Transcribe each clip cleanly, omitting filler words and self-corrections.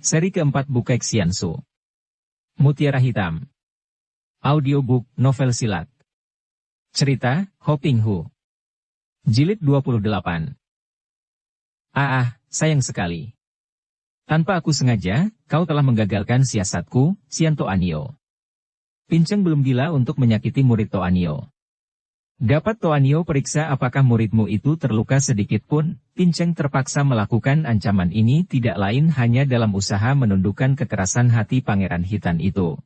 Seri keempat Bukek Xiansu. Mutiara Hitam. Audiobook, novel silat. Cerita, Ho Ping Hu. Jilid 28. Sayang sekali. Tanpa aku sengaja, kau telah menggagalkan siasatku, Xian Toanio. Pinceng belum gila untuk menyakiti murid Toanio. Dapat Toanio periksa apakah muridmu itu terluka sedikit pun, Pinceng terpaksa melakukan ancaman ini tidak lain hanya dalam usaha menundukkan kekerasan hati Pangeran Hitan itu.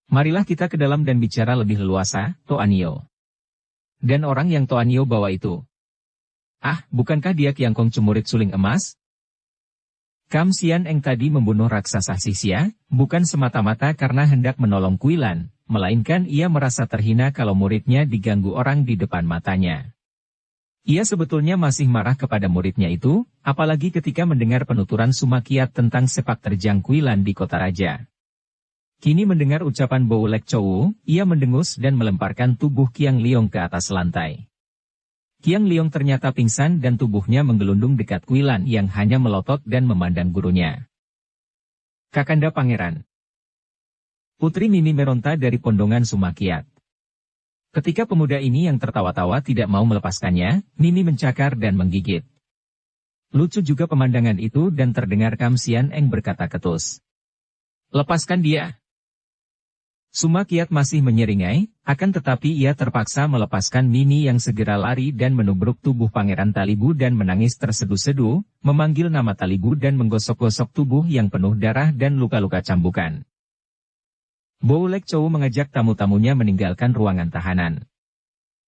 Marilah kita ke dalam dan bicara lebih leluasa, Toanio. Dan orang yang Toanio bawa itu. Bukankah dia Kiang Kongcu murid suling emas? Kam Xian Eng tadi membunuh raksasa Xixia, bukan semata-mata karena hendak menolong Kuilan, melainkan ia merasa terhina kalau muridnya diganggu orang di depan matanya. Ia sebetulnya masih marah kepada muridnya itu, apalagi ketika mendengar penuturan Sumakiat tentang sepak terjang Kuilan di kota raja. Kini mendengar ucapan Bou Lek Chou, ia mendengus dan melemparkan tubuh Qiang Liong ke atas lantai. Qiang Liong ternyata pingsan dan tubuhnya menggelundung dekat Kuilan yang hanya melotot dan memandang gurunya. Kakanda Pangeran. Putri Mimi meronta dari pondongan Sumakiat. Ketika pemuda ini yang tertawa-tawa tidak mau melepaskannya, Mimi mencakar dan menggigit. Lucu juga pemandangan itu dan terdengar Kam Xian Eng berkata ketus. Lepaskan dia. Sumakiat masih menyeringai, akan tetapi ia terpaksa melepaskan Mimi yang segera lari dan menubruk tubuh Pangeran Talibu dan menangis terseduh-seduh, memanggil nama Talibu dan menggosok-gosok tubuh yang penuh darah dan luka-luka cambukan. Bou Lek Chou mengajak tamu-tamunya meninggalkan ruangan tahanan.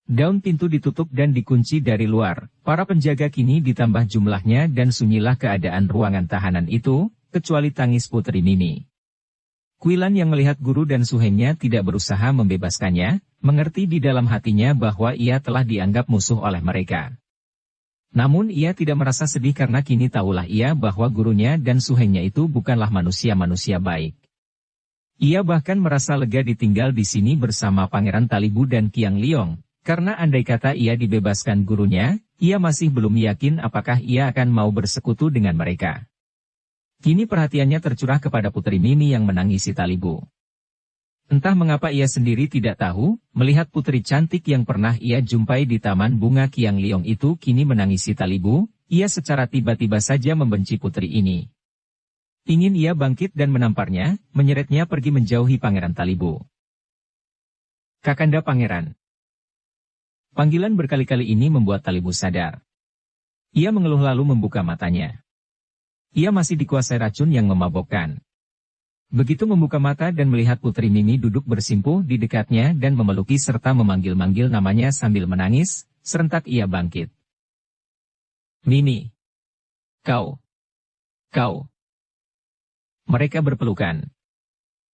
Daun pintu ditutup dan dikunci dari luar, para penjaga kini ditambah jumlahnya dan sunyilah keadaan ruangan tahanan itu, kecuali tangis Putri Mimi. Kuilan yang melihat guru dan suhengnya tidak berusaha membebaskannya, mengerti di dalam hatinya bahwa ia telah dianggap musuh oleh mereka. Namun ia tidak merasa sedih karena kini tahulah ia bahwa gurunya dan suhengnya itu bukanlah manusia-manusia baik. Ia bahkan merasa lega ditinggal di sini bersama Pangeran Talibu dan Qiang Liong, karena andai kata ia dibebaskan gurunya, ia masih belum yakin apakah ia akan mau bersekutu dengan mereka. Kini perhatiannya tercurah kepada Putri Mimi yang menangisi Talibu. Entah mengapa ia sendiri tidak tahu, melihat putri cantik yang pernah ia jumpai di taman bunga Qiang Liong itu kini menangisi Talibu, ia secara tiba-tiba saja membenci putri ini. Ingin ia bangkit dan menamparnya, menyeretnya pergi menjauhi Pangeran Talibu. Kakanda Pangeran. Panggilan berkali-kali ini membuat Talibu sadar. Ia mengeluh lalu membuka matanya. Ia masih dikuasai racun yang memabokkan. Begitu membuka mata dan melihat Putri Mimi duduk bersimpuh di dekatnya dan memeluki serta memanggil-manggil namanya sambil menangis, serentak ia bangkit. Mimi. Kau. Mereka berpelukan.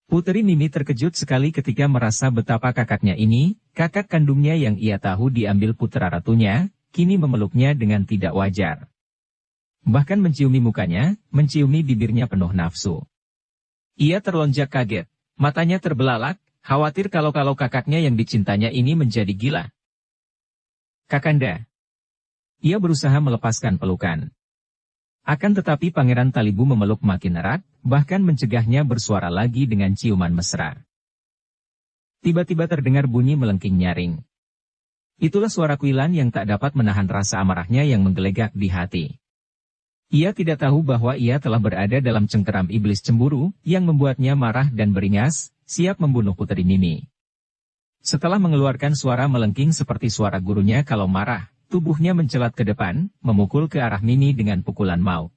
Putri Mimi terkejut sekali ketika merasa betapa kakaknya ini, kakak kandungnya yang ia tahu diambil putra ratunya, kini memeluknya dengan tidak wajar. Bahkan menciumi mukanya, menciumi bibirnya penuh nafsu. Ia terlonjak kaget, matanya terbelalak, khawatir kalau kakaknya yang dicintanya ini menjadi gila. Kakanda. Ia berusaha melepaskan pelukan. Akan tetapi Pangeran Talibu memeluk makin erat, bahkan mencegahnya bersuara lagi dengan ciuman mesra. Tiba-tiba terdengar bunyi melengking nyaring. Itulah suara Kuilan yang tak dapat menahan rasa amarahnya yang menggelegak di hati. Ia tidak tahu bahwa ia telah berada dalam cengkeram iblis cemburu, yang membuatnya marah dan beringas, siap membunuh Putri Mimi. Setelah mengeluarkan suara melengking seperti suara gurunya kalau marah, tubuhnya mencelat ke depan, memukul ke arah Mimi dengan pukulan maut.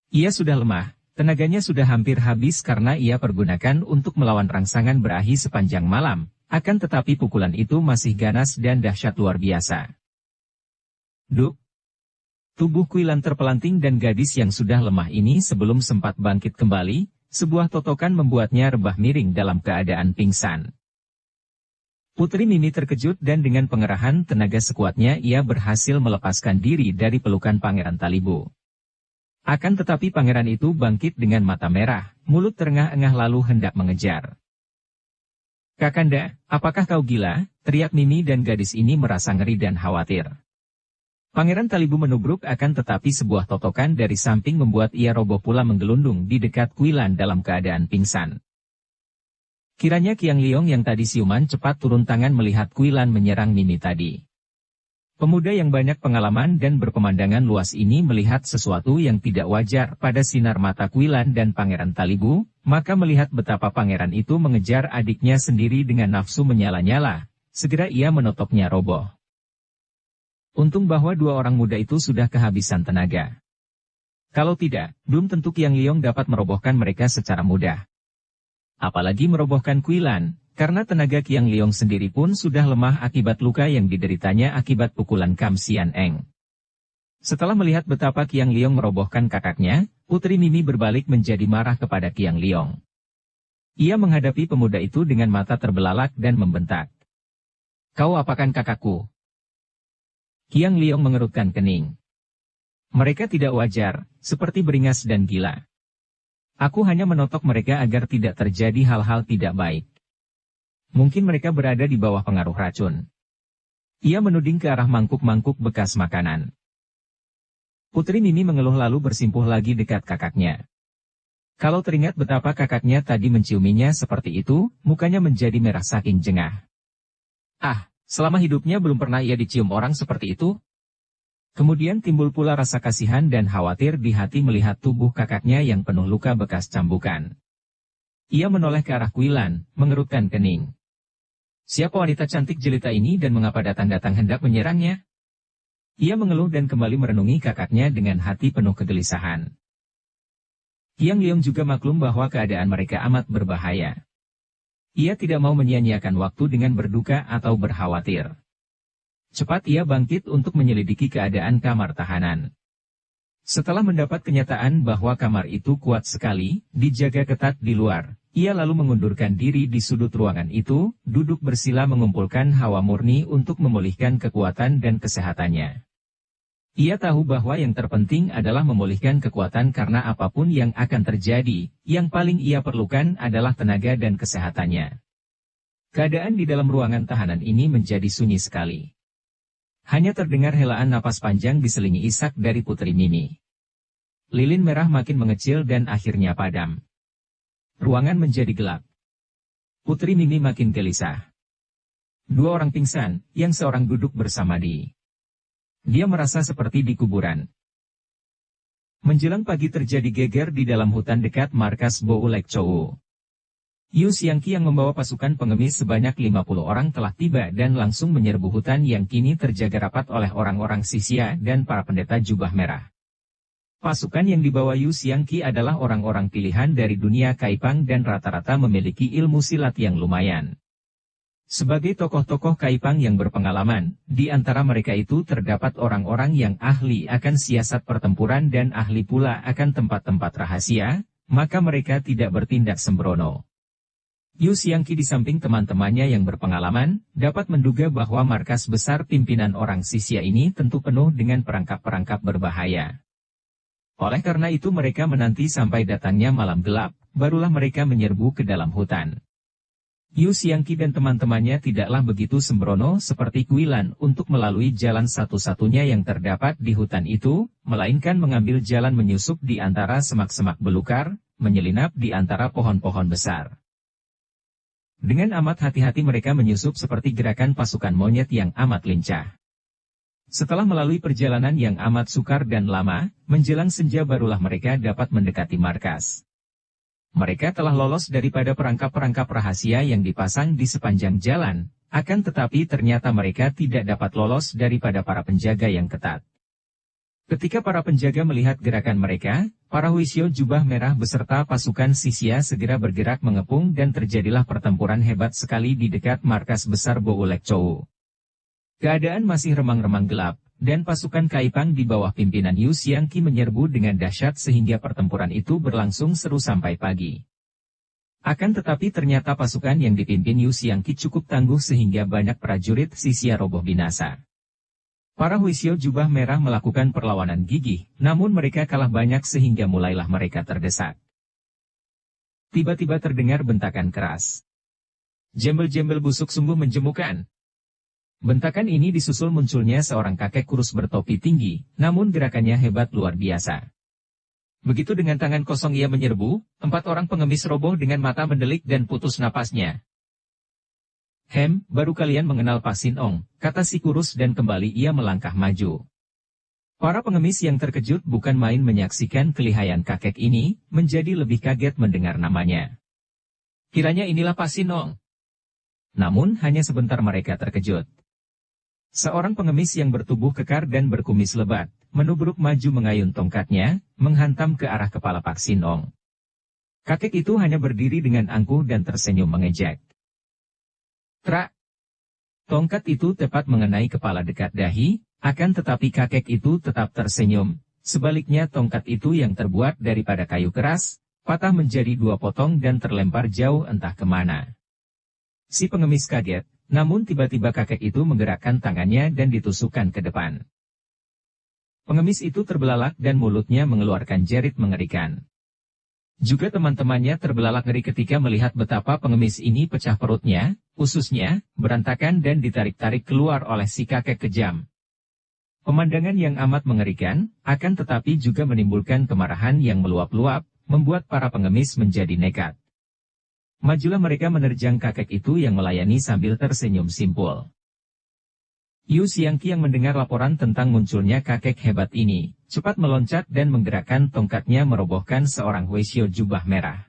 Ia sudah lemah, tenaganya sudah hampir habis karena ia pergunakan untuk melawan rangsangan berahi sepanjang malam, akan tetapi pukulan itu masih ganas dan dahsyat luar biasa. Duk! Tubuh Kuilan terpelanting dan gadis yang sudah lemah ini sebelum sempat bangkit kembali, sebuah totokan membuatnya rebah miring dalam keadaan pingsan. Putri Mimi terkejut dan dengan pengerahan tenaga sekuatnya ia berhasil melepaskan diri dari pelukan Pangeran Talibu. Akan tetapi pangeran itu bangkit dengan mata merah, mulut terengah-engah lalu hendak mengejar. Kakanda, apakah kau gila? Teriak Mimi dan gadis ini merasa ngeri dan khawatir. Pangeran Talibu menubruk akan tetapi sebuah totokan dari samping membuat ia roboh pula menggelundung di dekat Kuilan dalam keadaan pingsan. Kiranya Qiang Liong yang tadi siuman cepat turun tangan melihat Kuilan menyerang Mimi tadi. Pemuda yang banyak pengalaman dan berpemandangan luas ini melihat sesuatu yang tidak wajar pada sinar mata Kuilan dan Pangeran Talibu, maka melihat betapa pangeran itu mengejar adiknya sendiri dengan nafsu menyala-nyala, segera ia menotoknya roboh. Untung bahwa dua orang muda itu sudah kehabisan tenaga. Kalau tidak, belum tentu Qiang Liong dapat merobohkan mereka secara mudah. Apalagi merobohkan Kuilan, karena tenaga Qiang Liong sendiri pun sudah lemah akibat luka yang dideritanya akibat pukulan Kam Sian Eng. Setelah melihat betapa Qiang Liong merobohkan kakaknya, Putri Mimi berbalik menjadi marah kepada Qiang Liong. Ia menghadapi pemuda itu dengan mata terbelalak dan membentak. "Kau apakan kakakku?" Qiang Liong mengerutkan kening. Mereka tidak wajar, seperti beringas dan gila. Aku hanya menotok mereka agar tidak terjadi hal-hal tidak baik. Mungkin mereka berada di bawah pengaruh racun. Ia menuding ke arah mangkuk-mangkuk bekas makanan. Putri Mimi mengeluh lalu bersimpuh lagi dekat kakaknya. Kalau teringat betapa kakaknya tadi menciuminya seperti itu, mukanya menjadi merah saking jengah. Selama hidupnya belum pernah ia dicium orang seperti itu. Kemudian timbul pula rasa kasihan dan khawatir di hati melihat tubuh kakaknya yang penuh luka bekas cambukan. Ia menoleh ke arah Kuilan, mengerutkan kening. Siapa wanita cantik jelita ini dan mengapa datang-datang hendak menyerangnya? Ia mengeluh dan kembali merenungi kakaknya dengan hati penuh kegelisahan. Qiang Liong juga maklum bahwa keadaan mereka amat berbahaya. Ia tidak mau menyia-nyiakan waktu dengan berduka atau berkhawatir. Cepat ia bangkit untuk menyelidiki keadaan kamar tahanan. Setelah mendapat kenyataan bahwa kamar itu kuat sekali, dijaga ketat di luar, ia lalu mengundurkan diri di sudut ruangan itu, duduk bersila mengumpulkan hawa murni untuk memulihkan kekuatan dan kesehatannya. Ia tahu bahwa yang terpenting adalah memulihkan kekuatan karena apapun yang akan terjadi, yang paling ia perlukan adalah tenaga dan kesehatannya. Keadaan di dalam ruangan tahanan ini menjadi sunyi sekali. Hanya terdengar helaan napas panjang diselingi isak dari Putri Mimi. Lilin merah makin mengecil dan akhirnya padam. Ruangan menjadi gelap. Putri Mimi makin gelisah. Dua orang pingsan, yang seorang duduk bersama dia merasa seperti di kuburan. Menjelang pagi terjadi geger di dalam hutan dekat markas Bou Lek Chou. Yu Xiangqi yang membawa pasukan pengemis sebanyak 50 orang telah tiba dan langsung menyerbu hutan yang kini terjaga rapat oleh orang-orang Sisia dan para pendeta jubah merah. Pasukan yang dibawa Yu Xiangqi adalah orang-orang pilihan dari dunia Kaipang dan rata-rata memiliki ilmu silat yang lumayan. Sebagai tokoh-tokoh Kaipang yang berpengalaman, di antara mereka itu terdapat orang-orang yang ahli akan siasat pertempuran dan ahli pula akan tempat-tempat rahasia, maka mereka tidak bertindak sembrono. Yu Xiangqi di samping teman-temannya yang berpengalaman, dapat menduga bahwa markas besar pimpinan orang Sisia ini tentu penuh dengan perangkap-perangkap berbahaya. Oleh karena itu mereka menanti sampai datangnya malam gelap, barulah mereka menyerbu ke dalam hutan. Yu Xiangqi dan teman-temannya tidaklah begitu sembrono seperti Kuilan untuk melalui jalan satu-satunya yang terdapat di hutan itu, melainkan mengambil jalan menyusup di antara semak-semak belukar, menyelinap di antara pohon-pohon besar. Dengan amat hati-hati mereka menyusup seperti gerakan pasukan monyet yang amat lincah. Setelah melalui perjalanan yang amat sukar dan lama, menjelang senja barulah mereka dapat mendekati markas. Mereka telah lolos daripada perangkap-perangkap rahasia yang dipasang di sepanjang jalan, akan tetapi ternyata mereka tidak dapat lolos daripada para penjaga yang ketat. Ketika para penjaga melihat gerakan mereka, para Huisyo jubah merah beserta pasukan Sisia segera bergerak mengepung dan terjadilah pertempuran hebat sekali di dekat markas besar Bou Lek Chou. Keadaan masih remang-remang gelap, dan pasukan Kaipang di bawah pimpinan Yu Xiangqi menyerbu dengan dahsyat sehingga pertempuran itu berlangsung seru sampai pagi. Akan tetapi ternyata pasukan yang dipimpin Yu Xiangqi cukup tangguh sehingga banyak prajurit Sisia roboh binasa. Para Huisyo jubah merah melakukan perlawanan gigih, namun mereka kalah banyak sehingga mulailah mereka terdesak. Tiba-tiba terdengar bentakan keras. Jembel-jembel busuk sungguh menjemukan. Bentakan ini disusul munculnya seorang kakek kurus bertopi tinggi, namun gerakannya hebat luar biasa. Begitu dengan tangan kosong ia menyerbu, 4 orang pengemis roboh dengan mata mendelik dan putus napasnya. Baru kalian mengenal Pak Sin Ong, kata si kurus dan kembali ia melangkah maju. Para pengemis yang terkejut bukan main menyaksikan kelihayan kakek ini, menjadi lebih kaget mendengar namanya. Kiranya inilah Pak Sin Ong. Namun hanya sebentar mereka terkejut. Seorang pengemis yang bertubuh kekar dan berkumis lebat, menubruk maju mengayun tongkatnya, menghantam ke arah kepala Pak Sin Ong. Kakek itu hanya berdiri dengan angkuh dan tersenyum mengejek. Trak! Tongkat itu tepat mengenai kepala dekat dahi, akan tetapi kakek itu tetap tersenyum. Sebaliknya tongkat itu yang terbuat daripada kayu keras, patah menjadi 2 potong dan terlempar jauh entah kemana. Si pengemis kaget. Namun tiba-tiba kakek itu menggerakkan tangannya dan ditusukkan ke depan. Pengemis itu terbelalak dan mulutnya mengeluarkan jerit mengerikan. Juga teman-temannya terbelalak ngeri ketika melihat betapa pengemis ini pecah perutnya, ususnya, berantakan dan ditarik-tarik keluar oleh si kakek kejam. Pemandangan yang amat mengerikan, akan tetapi juga menimbulkan kemarahan yang meluap-luap, membuat para pengemis menjadi nekat. Majulah mereka menerjang kakek itu yang melayani sambil tersenyum simpul. Yu Xiangqi yang mendengar laporan tentang munculnya kakek hebat ini, cepat meloncat dan menggerakkan tongkatnya merobohkan seorang Weisyo jubah merah.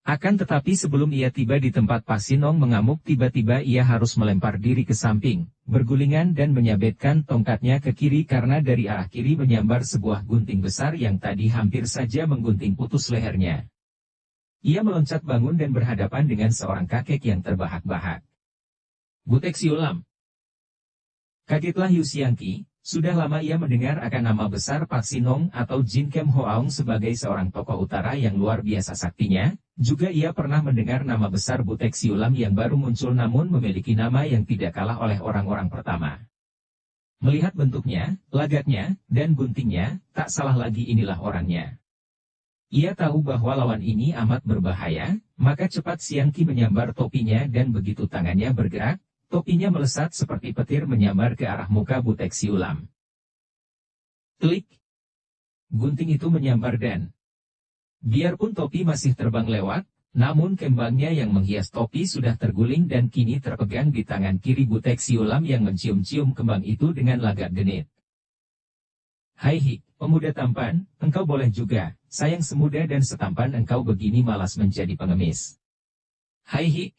Akan tetapi sebelum ia tiba di tempat Pak Sin Ong mengamuk tiba-tiba ia harus melempar diri ke samping, bergulingan dan menyabetkan tongkatnya ke kiri karena dari arah kiri menyambar sebuah gunting besar yang tadi hampir saja menggunting putus lehernya. Ia meloncat bangun dan berhadapan dengan seorang kakek yang terbahak-bahak. Butek Siulam. Kagetlah Yu Xiangqi, sudah lama ia mendengar akan nama besar Pak Sin Ong atau Jin Kem Hoaong sebagai seorang tokoh utara yang luar biasa saktinya, juga ia pernah mendengar nama besar Butek Siulam yang baru muncul namun memiliki nama yang tidak kalah oleh orang-orang pertama. Melihat bentuknya, lagaknya, dan guntingnya, tak salah lagi inilah orangnya. Ia tahu bahwa lawan ini amat berbahaya, maka cepat Xiangqi menyambar topinya dan begitu tangannya bergerak, topinya melesat seperti petir menyambar ke arah muka Butek Siulam. Klik! Gunting itu menyambar dan biarpun topi masih terbang lewat, namun kembangnya yang menghias topi sudah terguling dan kini terpegang di tangan kiri Butek Siulam yang mencium-cium kembang itu dengan lagak genit. Hai Hik, pemuda tampan, engkau boleh juga, sayang semuda dan setampan engkau begini malas menjadi pengemis. Hai Hik.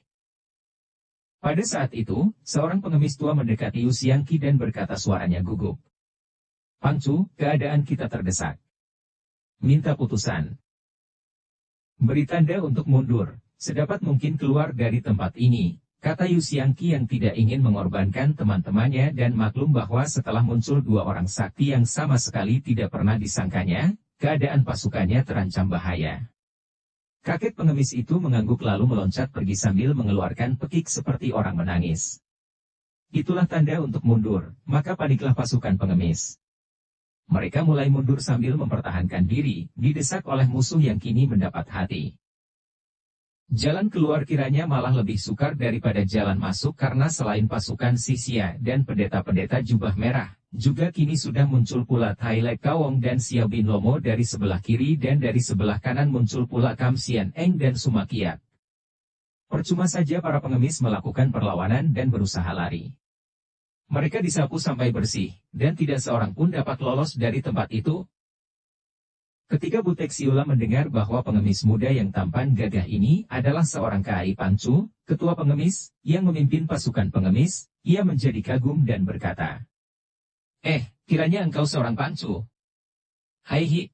Pada saat itu, seorang pengemis tua mendekati Yu Xiangqi dan berkata suaranya gugup. Pangcu, keadaan kita terdesak. Minta putusan. Beri tanda untuk mundur, sedapat mungkin keluar dari tempat ini. Kata Yu Xiangqi yang tidak ingin mengorbankan teman-temannya dan maklum bahwa setelah muncul 2 orang sakti yang sama sekali tidak pernah disangkanya, keadaan pasukannya terancam bahaya. Kakek pengemis itu mengangguk lalu meloncat pergi sambil mengeluarkan pekik seperti orang menangis. Itulah tanda untuk mundur, maka paniklah pasukan pengemis. Mereka mulai mundur sambil mempertahankan diri, didesak oleh musuh yang kini mendapat hati. Jalan keluar kiranya malah lebih sukar daripada jalan masuk karena selain pasukan Sisia dan pendeta-pendeta jubah merah, juga kini sudah muncul pula Tai Lek Kawong dan Xiao Bin Lomo dari sebelah kiri dan dari sebelah kanan muncul pula Kam Sian Eng dan Sumakiat. Percuma saja para pengemis melakukan perlawanan dan berusaha lari. Mereka disapu sampai bersih, dan tidak seorang pun dapat lolos dari tempat itu. Ketika Butek Siulam mendengar bahwa pengemis muda yang tampan gagah ini adalah seorang Kai Pangcu, ketua pengemis, yang memimpin pasukan pengemis, ia menjadi kagum dan berkata, kiranya engkau seorang Pangcu. Hai Hik.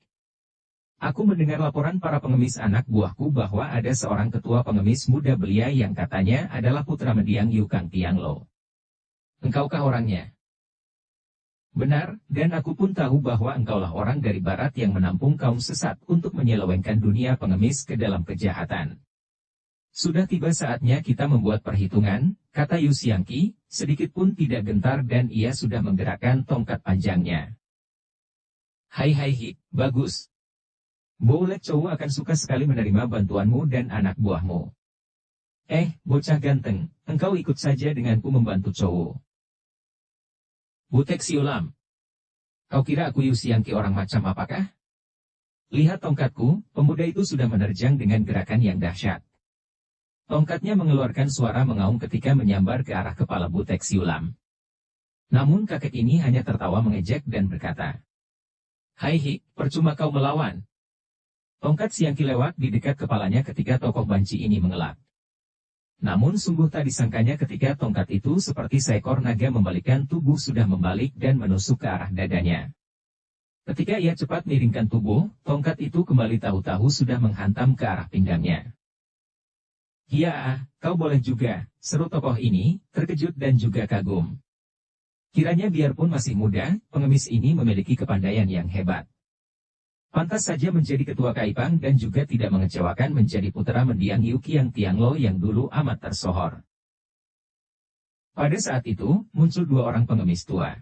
Aku mendengar laporan para pengemis anak buahku bahwa ada seorang ketua pengemis muda belia yang katanya adalah putra mendiang Yukang Tianglo. Engkaukah orangnya? Benar, dan aku pun tahu bahwa engkaulah orang dari barat yang menampung kaum sesat untuk menyelewengkan dunia pengemis ke dalam kejahatan. Sudah tiba saatnya kita membuat perhitungan, kata Yu Xiangqi, sedikit pun tidak gentar dan ia sudah menggerakkan tongkat panjangnya. Hai Hik, bagus. Boulek Chow akan suka sekali menerima bantuanmu dan anak buahmu. Bocah ganteng, engkau ikut saja denganku membantu Chow. Butek Siulam, kau kira aku Yu Xiangqi orang macam apakah? Lihat tongkatku, pemuda itu sudah menerjang dengan gerakan yang dahsyat. Tongkatnya mengeluarkan suara mengaum ketika menyambar ke arah kepala Butek Siulam. Namun kakek ini hanya tertawa mengejek dan berkata, "Hai Hik, percuma kau melawan." Tongkat Xiangqi lewat di dekat kepalanya ketika tokoh banci ini mengelak. Namun sungguh tak disangkanya ketika tongkat itu seperti seekor naga membalikkan tubuh sudah membalik dan menusuk ke arah dadanya. Ketika ia cepat miringkan tubuh, tongkat itu kembali tahu-tahu sudah menghantam ke arah pinggangnya. "Ya, kau boleh juga," seru tokoh ini, terkejut dan juga kagum. Kiranya biarpun masih muda, pengemis ini memiliki kepandaian yang hebat. Pantas saja menjadi ketua Kaipang dan juga tidak mengecewakan menjadi putra mendiang Yu Qiang Tianglo yang dulu amat tersohor. Pada saat itu, muncul dua orang pengemis tua.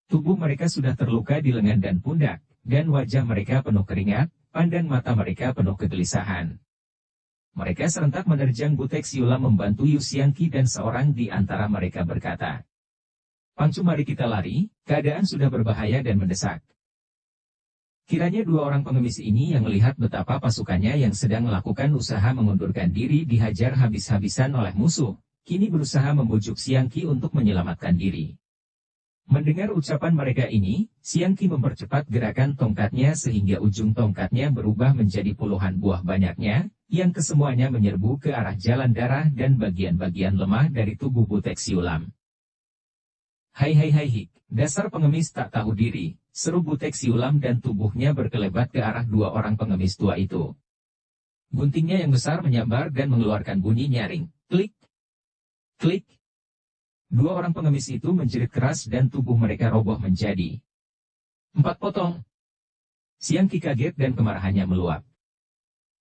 Tubuh mereka sudah terluka di lengan dan pundak, dan wajah mereka penuh keringat, pandang mata mereka penuh kegelisahan. Mereka serentak menerjang Butek Siulam membantu Yu Xiangqi dan seorang di antara mereka berkata, "Pangcu, mari kita lari, keadaan sudah berbahaya dan mendesak." Kiranya dua orang pengemis ini yang melihat betapa pasukannya yang sedang melakukan usaha mengundurkan diri dihajar habis-habisan oleh musuh, kini berusaha membujuk Xiangqi untuk menyelamatkan diri. Mendengar ucapan mereka ini, Xiangqi mempercepat gerakan tongkatnya sehingga ujung tongkatnya berubah menjadi puluhan buah banyaknya, yang kesemuanya menyerbu ke arah jalan darah dan bagian-bagian lemah dari tubuh Butek Siulam. "Hai hai hai Hik, dasar pengemis tak tahu diri," seru Butek Siulam dan tubuhnya berkelebat ke arah dua orang pengemis tua itu. Guntingnya yang besar menyambar dan mengeluarkan bunyi nyaring, klik, klik. Dua orang pengemis itu menjerit keras dan tubuh mereka roboh menjadi 4 potong. Xiangqi kaget dan kemarahannya meluap.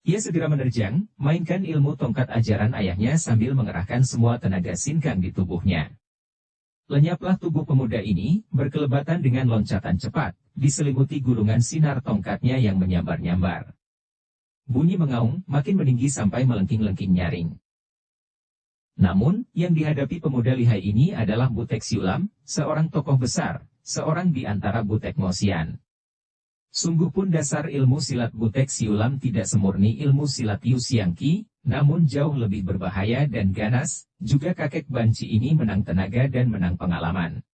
Ia segera menerjang, mainkan ilmu tongkat ajaran ayahnya sambil mengerahkan semua tenaga sinkang di tubuhnya. Lenyaplah tubuh pemuda ini, berkelebatan dengan loncatan cepat, diselimuti gulungan sinar tongkatnya yang menyambar-nyambar. Bunyi mengaung, makin meninggi sampai melengking-lengking nyaring. Namun, yang dihadapi pemuda lihai ini adalah Butek Siulam, seorang tokoh besar, seorang di antara Butek Ngosian. Sungguh pun dasar ilmu silat Butek Siulam tidak semurni ilmu silat Yu Xiangqi, namun jauh lebih berbahaya dan ganas, juga kakek banci ini menang tenaga dan menang pengalaman.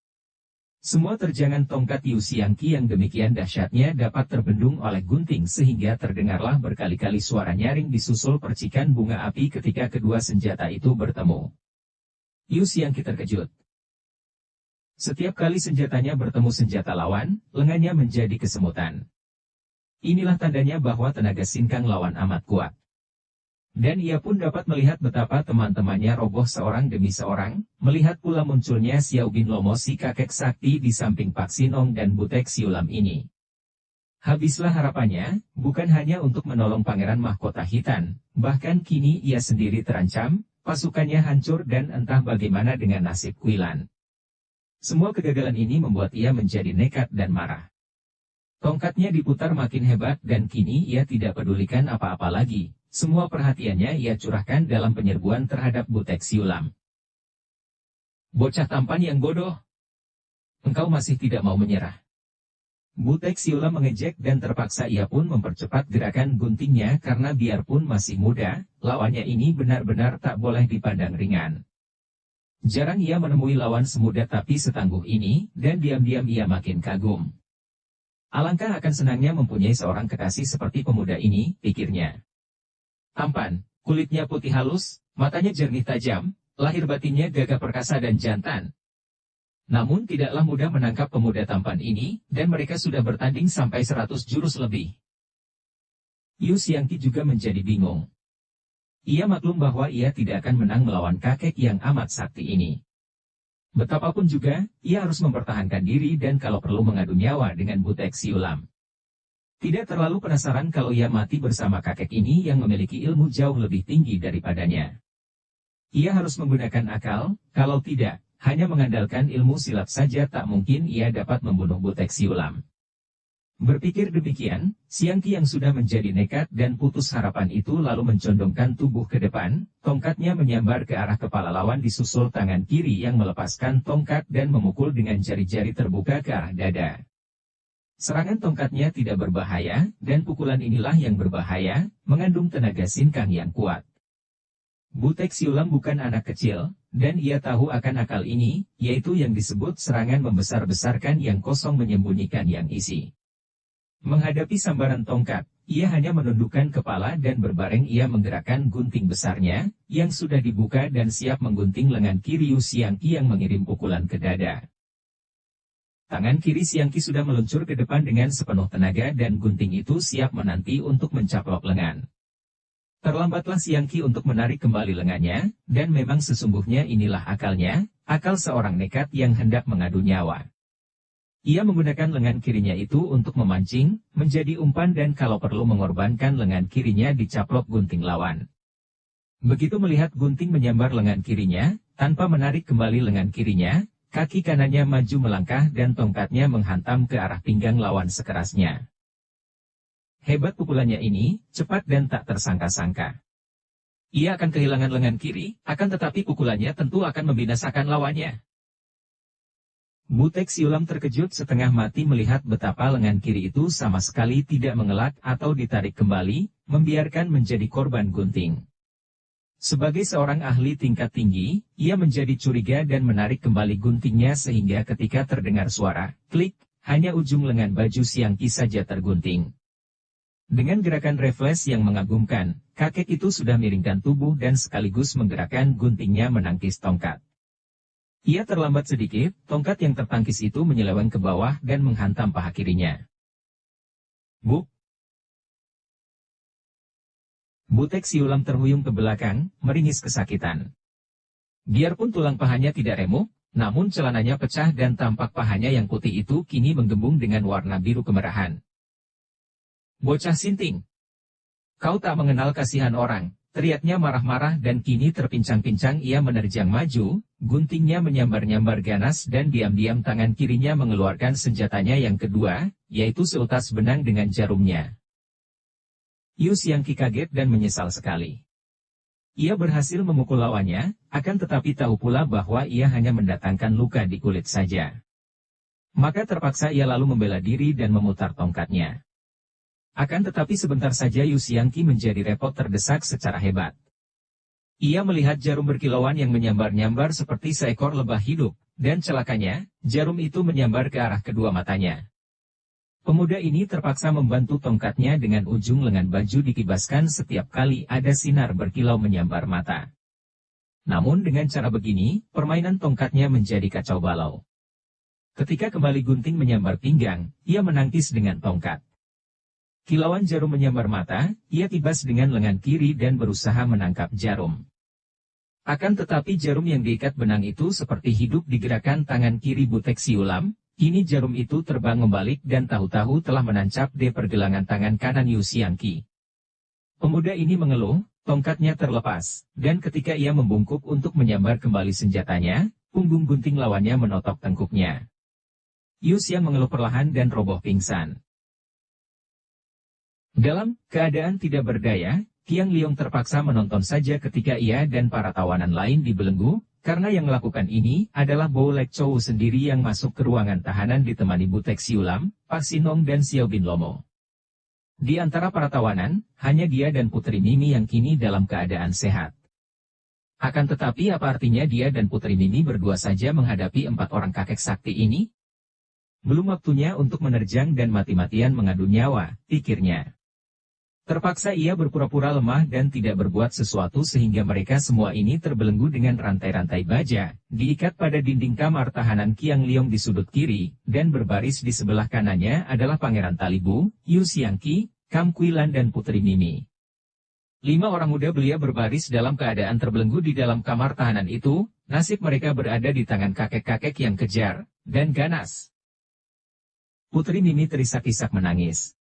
Semua terjangan tongkat Yu Xiangqi yang demikian dahsyatnya dapat terbendung oleh gunting sehingga terdengarlah berkali-kali suara nyaring disusul percikan bunga api ketika kedua senjata itu bertemu. Yu Xiangqi terkejut. Setiap kali senjatanya bertemu senjata lawan, lengannya menjadi kesemutan. Inilah tandanya bahwa tenaga sinkang lawan amat kuat. Dan ia pun dapat melihat betapa teman-temannya roboh seorang demi seorang, melihat pula munculnya Xiao Bin Lomo si kakek sakti di samping Pak Sinong dan Butek Siulam ini. Habislah harapannya, bukan hanya untuk menolong Pangeran Mahkota Hitan, bahkan kini ia sendiri terancam, pasukannya hancur dan entah bagaimana dengan nasib Kuilan. Semua kegagalan ini membuat ia menjadi nekat dan marah. Tongkatnya diputar makin hebat dan kini ia tidak pedulikan apa-apa lagi. Semua perhatiannya ia curahkan dalam penyerbuan terhadap Butek Siulam. "Bocah tampan yang bodoh. Engkau masih tidak mau menyerah." Butek Siulam mengejek dan terpaksa ia pun mempercepat gerakan guntingnya karena biarpun masih muda, lawannya ini benar-benar tak boleh dipandang ringan. Jarang ia menemui lawan semuda tapi setangguh ini, dan diam-diam ia makin kagum. Alangkah akan senangnya mempunyai seorang kekasih seperti pemuda ini, pikirnya. Tampan, kulitnya putih halus, matanya jernih tajam, lahir batinnya gagah perkasa dan jantan. Namun tidaklah mudah menangkap pemuda tampan ini, dan mereka sudah bertanding sampai 100 jurus lebih. Yu Xiangqi juga menjadi bingung. Ia maklum bahwa ia tidak akan menang melawan kakek yang amat sakti ini. Betapapun juga, ia harus mempertahankan diri dan kalau perlu mengadu nyawa dengan Butek Siulam. Tidak terlalu penasaran kalau ia mati bersama kakek ini yang memiliki ilmu jauh lebih tinggi daripadanya. Ia harus menggunakan akal, kalau tidak, hanya mengandalkan ilmu silat saja tak mungkin ia dapat membunuh Butek Siulam. Berpikir demikian, Siang Ki yang sudah menjadi nekat dan putus harapan itu lalu mencondongkan tubuh ke depan, tongkatnya menyambar ke arah kepala lawan disusul tangan kiri yang melepaskan tongkat dan memukul dengan jari-jari terbuka ke arah dada. Serangan tongkatnya tidak berbahaya, dan pukulan inilah yang berbahaya, mengandung tenaga sinkang yang kuat. Butek Siulam bukan anak kecil, dan ia tahu akan akal ini, yaitu yang disebut serangan membesar-besarkan yang kosong menyembunyikan yang isi. Menghadapi sambaran tongkat, ia hanya menundukkan kepala dan berbareng ia menggerakkan gunting besarnya, yang sudah dibuka dan siap menggunting lengan kiri Siang Ki yang mengirim pukulan ke dada. Tangan kiri Siang Ki sudah meluncur ke depan dengan sepenuh tenaga dan gunting itu siap menanti untuk mencaplok lengan. Terlambatlah Siang Ki untuk menarik kembali lengannya, dan memang sesungguhnya inilah akalnya, akal seorang nekat yang hendak mengadu nyawa. Ia menggunakan lengan kirinya itu untuk memancing, menjadi umpan dan kalau perlu mengorbankan lengan kirinya dicaplok gunting lawan. Begitu melihat gunting menyambar lengan kirinya, tanpa menarik kembali lengan kirinya, kaki kanannya maju melangkah dan tongkatnya menghantam ke arah pinggang lawan sekerasnya. Hebat pukulannya ini, cepat dan tak tersangka-sangka. Ia akan kehilangan lengan kiri, akan tetapi pukulannya tentu akan membinasakan lawannya. Butek Siulam terkejut setengah mati melihat betapa lengan kiri itu sama sekali tidak mengelak atau ditarik kembali, membiarkan menjadi korban gunting. Sebagai seorang ahli tingkat tinggi, ia menjadi curiga dan menarik kembali guntingnya sehingga ketika terdengar suara, klik, hanya ujung lengan baju Siang Ki saja tergunting. Dengan gerakan refleks yang mengagumkan, kakek itu sudah miringkan tubuh dan sekaligus menggerakkan guntingnya menangkis tongkat. Ia terlambat sedikit, tongkat yang tertangkis itu menyeleweng ke bawah dan menghantam paha kirinya. Buk! Butek Siulam terhuyung ke belakang, meringis kesakitan. Biarpun tulang pahanya tidak remuk, namun celananya pecah dan tampak pahanya yang putih itu kini menggembung dengan warna biru kemerahan. Bocah sinting! Kau tak mengenal kasihan orang, teriaknya marah-marah dan kini terpincang-pincang ia menerjang maju, guntingnya menyambar-nyambar ganas dan diam-diam tangan kirinya mengeluarkan senjatanya yang kedua, yaitu seutas benang dengan jarumnya. Siang Ki kaget dan menyesal sekali. Ia berhasil memukul lawannya, akan tetapi tahu pula bahwa ia hanya mendatangkan luka di kulit saja. Maka terpaksa ia lalu membela diri dan memutar tongkatnya. Akan tetapi sebentar saja Siang Ki menjadi repot terdesak secara hebat. Ia melihat jarum berkilauan yang menyambar-nyambar seperti seekor lebah hidup, dan celakanya, jarum itu menyambar ke arah kedua matanya. Pemuda ini terpaksa membantu tongkatnya dengan ujung lengan baju dikibaskan setiap kali ada sinar berkilau menyambar mata. Namun dengan cara begini, permainan tongkatnya menjadi kacau balau. Ketika kembali gunting menyambar pinggang, ia menangkis dengan tongkat. Kilauan jarum menyambar mata, ia tibas dengan lengan kiri dan berusaha menangkap jarum. Akan tetapi jarum yang diikat benang itu seperti hidup digerakkan tangan kiri Butek Siulam, kini jarum itu terbang membalik dan tahu-tahu telah menancap di pergelangan tangan kanan Siang Ki. Pemuda ini mengeluh, tongkatnya terlepas, dan ketika ia membungkuk untuk menyambar kembali senjatanya, punggung gunting lawannya menotok tengkuknya. Siang mengeluh perlahan dan roboh pingsan. Dalam keadaan tidak berdaya, Qiang Liong terpaksa menonton saja ketika ia dan para tawanan lain dibelenggu, karena yang melakukan ini adalah Bo Lek Chow sendiri yang masuk ke ruangan tahanan ditemani Butek Siulam, Pak Sinong dan Xiao Bin Lomo. Di antara para tawanan, hanya dia dan Putri Mimi yang kini dalam keadaan sehat. Akan tetapi apa artinya dia dan Putri Mimi berdua saja menghadapi 4 orang kakek sakti ini? Belum waktunya untuk menerjang dan mati-matian mengadu nyawa, pikirnya. Terpaksa ia berpura-pura lemah dan tidak berbuat sesuatu sehingga mereka semua ini terbelenggu dengan rantai-rantai baja, diikat pada dinding kamar tahanan Qiang Liong di sudut kiri, dan berbaris di sebelah kanannya adalah Pangeran Talibu, Siang Ki, Kam Quilan dan Putri Mimi. 5 orang muda belia berbaris dalam keadaan terbelenggu di dalam kamar tahanan itu, nasib mereka berada di tangan kakek-kakek yang kejar dan ganas. Putri Mimi terisak-isak menangis.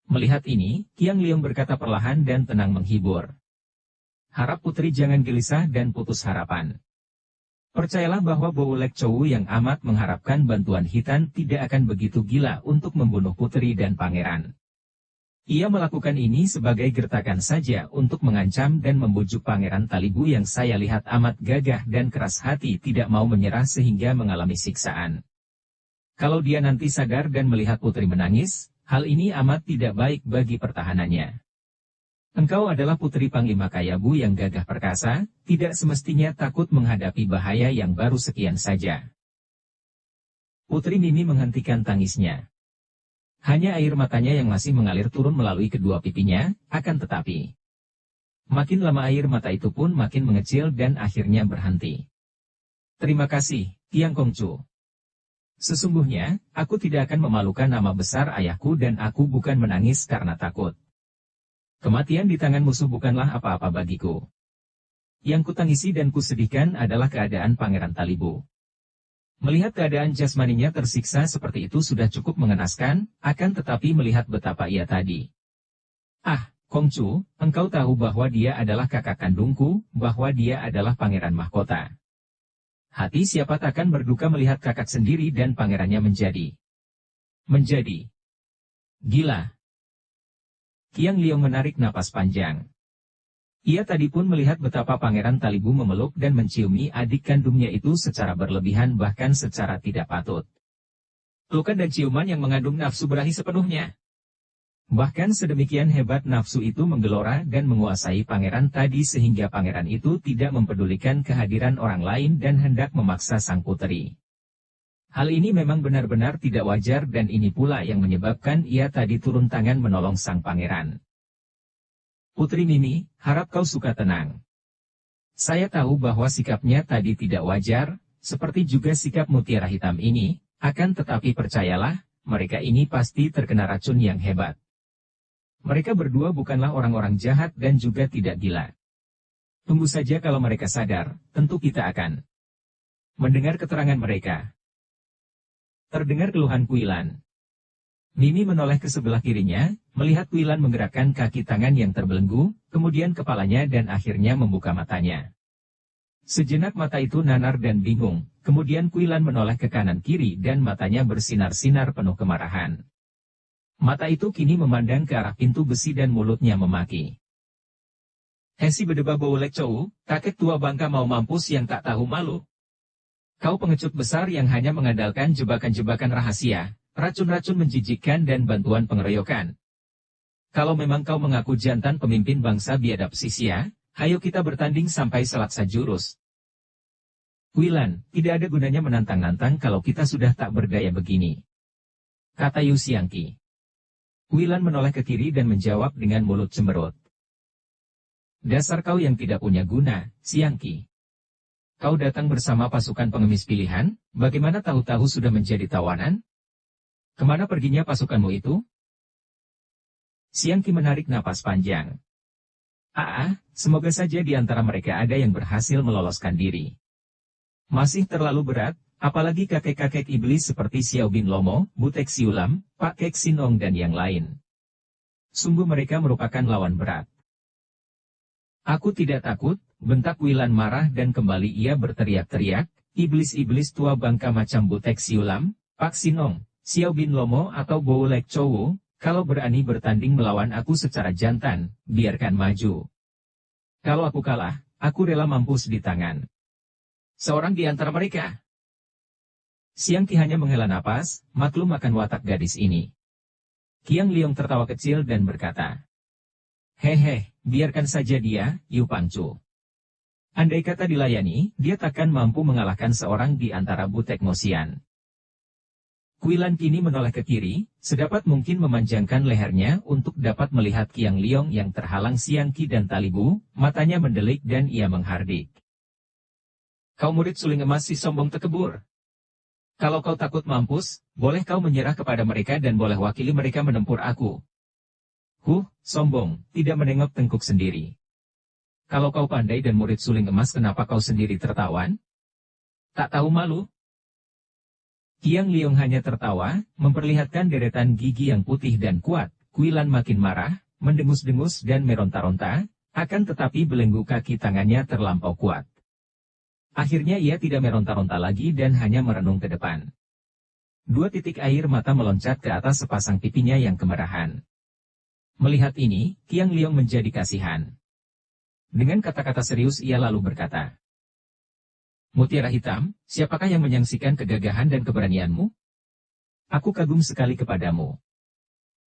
Melihat ini, Qiang Liong berkata perlahan dan tenang menghibur. Harap Putri jangan gelisah dan putus harapan. Percayalah bahwa Boulek Chowu yang amat mengharapkan bantuan Hitan tidak akan begitu gila untuk membunuh putri dan pangeran. Ia melakukan ini sebagai gertakan saja untuk mengancam dan membujuk Pangeran Talibu yang saya lihat amat gagah dan keras hati tidak mau menyerah sehingga mengalami siksaan. Kalau dia nanti sadar dan melihat putri menangis, hal ini amat tidak baik bagi pertahanannya. Engkau adalah putri Panglima Kayabu yang gagah perkasa, tidak semestinya takut menghadapi bahaya yang baru sekian saja. Putri Mimi menghentikan tangisnya. Hanya air matanya yang masih mengalir turun melalui kedua pipinya, akan tetapi makin lama air mata itu pun makin mengecil dan akhirnya berhenti. Terima kasih, Tiang Kongcu. Sesungguhnya, aku tidak akan memalukan nama besar ayahku dan aku bukan menangis karena takut. Kematian di tangan musuh bukanlah apa-apa bagiku. Yang kutangisi dan kusedihkan adalah keadaan Pangeran Talibu. Melihat keadaan jasmaninya tersiksa seperti itu sudah cukup mengenaskan, akan tetapi melihat betapa ia tadi. Ah, Kongcu, engkau tahu bahwa dia adalah kakak kandungku, bahwa dia adalah pangeran mahkota. Hati siapa takkan berduka melihat kakak sendiri dan pangerannya menjadi gila. Qiang Liong menarik napas panjang. Ia tadi pun melihat betapa Pangeran Talibu memeluk dan menciumi adik kandungnya itu secara berlebihan bahkan secara tidak patut. Pelukan dan ciuman yang mengandung nafsu berahi sepenuhnya. Bahkan sedemikian hebat nafsu itu menggelora dan menguasai pangeran tadi sehingga pangeran itu tidak mempedulikan kehadiran orang lain dan hendak memaksa sang putri. Hal ini memang benar-benar tidak wajar dan ini pula yang menyebabkan ia tadi turun tangan menolong sang pangeran. Putri Mimi, harap kau suka tenang. Saya tahu bahwa sikapnya tadi tidak wajar, seperti juga sikap mutiara hitam ini, akan tetapi percayalah, mereka ini pasti terkena racun yang hebat. Mereka berdua bukanlah orang-orang jahat dan juga tidak gila. Tunggu saja kalau mereka sadar, tentu kita akan mendengar keterangan mereka. Terdengar keluhan Kuilan. Mimi menoleh ke sebelah kirinya, melihat Kuilan menggerakkan kaki tangan yang terbelenggu, kemudian kepalanya dan akhirnya membuka matanya. Sejenak mata itu nanar dan bingung, kemudian Kuilan menoleh ke kanan kiri dan matanya bersinar-sinar penuh kemarahan. Mata itu kini memandang ke arah pintu besi dan mulutnya memaki. Hesi berdebah Boulek Chowu, kakek tua bangka mau mampus yang tak tahu malu. Kau pengecut besar yang hanya mengandalkan jebakan-jebakan rahasia, racun-racun menjijikkan dan bantuan pengeroyokan. Kalau memang kau mengaku jantan pemimpin bangsa biadab Sisia, hayo kita bertanding sampai selaksa jurus. Kuilan, tidak ada gunanya menantang-nantang kalau kita sudah tak berdaya begini. Kata Yu Xiangqi. Kuilan menoleh ke kiri dan menjawab dengan mulut cemberut. Dasar kau yang tidak punya guna, Xiangqi. Kau datang bersama pasukan pengemis pilihan, bagaimana tahu-tahu sudah menjadi tawanan? Kemana perginya pasukanmu itu? Xiangqi menarik napas panjang. Semoga saja di antara mereka ada yang berhasil meloloskan diri. Masih terlalu berat, apalagi kakek-kakek iblis seperti Xiao Bin Lomo, Butek Siulam, Pak Kek Sinong dan yang lain. Sungguh mereka merupakan lawan berat. Aku tidak takut, bentak Wilan marah dan kembali ia berteriak-teriak, iblis-iblis tua bangka macam Butek Siulam, Pak Sinong, Xiao Bin Lomo atau Boulek Chowu, kalau berani bertanding melawan aku secara jantan, biarkan maju. Kalau aku kalah, aku rela mampus di tangan seorang di antara mereka. Xiangqi hanya menghela napas, maklum akan watak gadis ini. Qiang Liong tertawa kecil dan berkata, Hehe, biarkan saja dia, Yu Pangcu. Andai kata dilayani, dia takkan mampu mengalahkan seorang di antara Butek Mosian. Kuilan kini menoleh ke kiri, sedapat mungkin memanjangkan lehernya untuk dapat melihat Qiang Liong yang terhalang Xiangqi dan Talibu, matanya mendelik dan ia menghardik. Kau murid suling emas si sombong tekebur. Kalau kau takut mampus, boleh kau menyerah kepada mereka dan boleh wakili mereka menempur aku. Sombong, tidak menengok tengkuk sendiri. Kalau kau pandai dan murid suling emas kenapa kau sendiri tertawan? Tak tahu malu? Qiang Liong hanya tertawa, memperlihatkan deretan gigi yang putih dan kuat. Kuilan makin marah, mendengus-dengus dan meronta-ronta, akan tetapi belenggu kaki tangannya terlampau kuat. Akhirnya ia tidak meronta-ronta lagi dan hanya merenung ke depan. 2 titik air mata meloncat ke atas sepasang pipinya yang kemerahan. Melihat ini, Qiang Liong menjadi kasihan. Dengan kata-kata serius ia lalu berkata, "Mutiara Hitam, siapakah yang menyaksikan kegagahan dan keberanianmu? Aku kagum sekali kepadamu.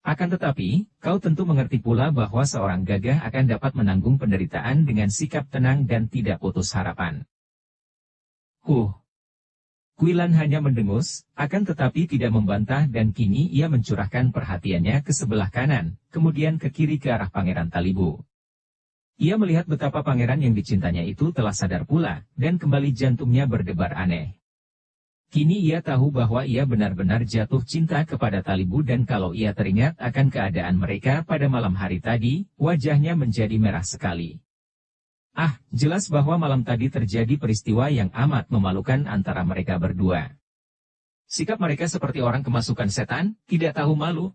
Akan tetapi, kau tentu mengerti pula bahwa seorang gagah akan dapat menanggung penderitaan dengan sikap tenang dan tidak putus harapan." Qilan hanya mendengus, akan tetapi tidak membantah dan kini ia mencurahkan perhatiannya ke sebelah kanan, kemudian ke kiri ke arah Pangeran Talibu. Ia melihat betapa pangeran yang dicintanya itu telah sadar pula, dan kembali jantungnya berdebar aneh. Kini ia tahu bahwa ia benar-benar jatuh cinta kepada Talibu dan kalau ia teringat akan keadaan mereka pada malam hari tadi, wajahnya menjadi merah sekali. Jelas bahwa malam tadi terjadi peristiwa yang amat memalukan antara mereka berdua. Sikap mereka seperti orang kemasukan setan, tidak tahu malu.